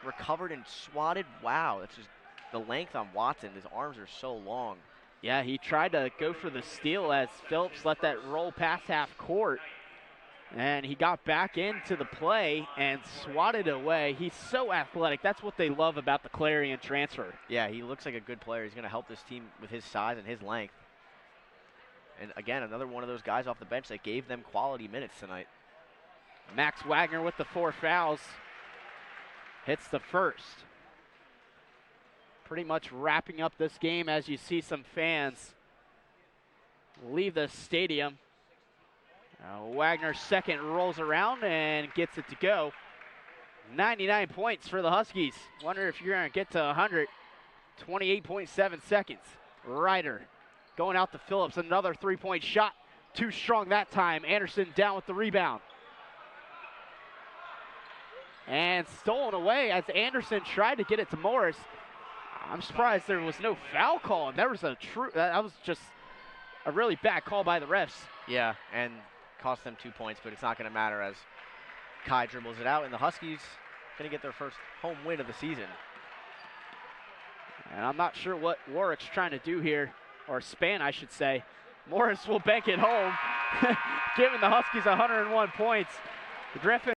recovered and swatted. Wow, that's just the length on Watson. His arms are so long.
Yeah, he tried to go for the steal as Phillips let that roll past half court. And he got back into the play and swatted away. He's so athletic. That's what they love about the Clarion transfer.
Yeah, he looks like a good player. He's going to help this team with his size and his length. And again, another one of those guys off the bench that gave them quality minutes tonight.
Max Wagner with the 4 fouls. Hits the first. Pretty much wrapping up this game as you see some fans leave the stadium. Wagner's second rolls around and gets it to go. 99 points for the Huskies. Wonder if you're going to get to 100. 28.7 seconds. Ryder going out to Phillips. Another three-point shot. Too strong that time. Anderson down with the rebound. And stolen away as Anderson tried to get it to Morris. I'm surprised there was no foul call. That was that was just a really bad call by the refs.
Yeah, and cost them 2 points, but it's not going to matter as Kai dribbles it out, and the Huskies going to get their first home win of the season.
And I'm not sure what Warwick's trying to do here, or Span, I should say. Morris will bank it home, giving the Huskies 101 points. The Griffins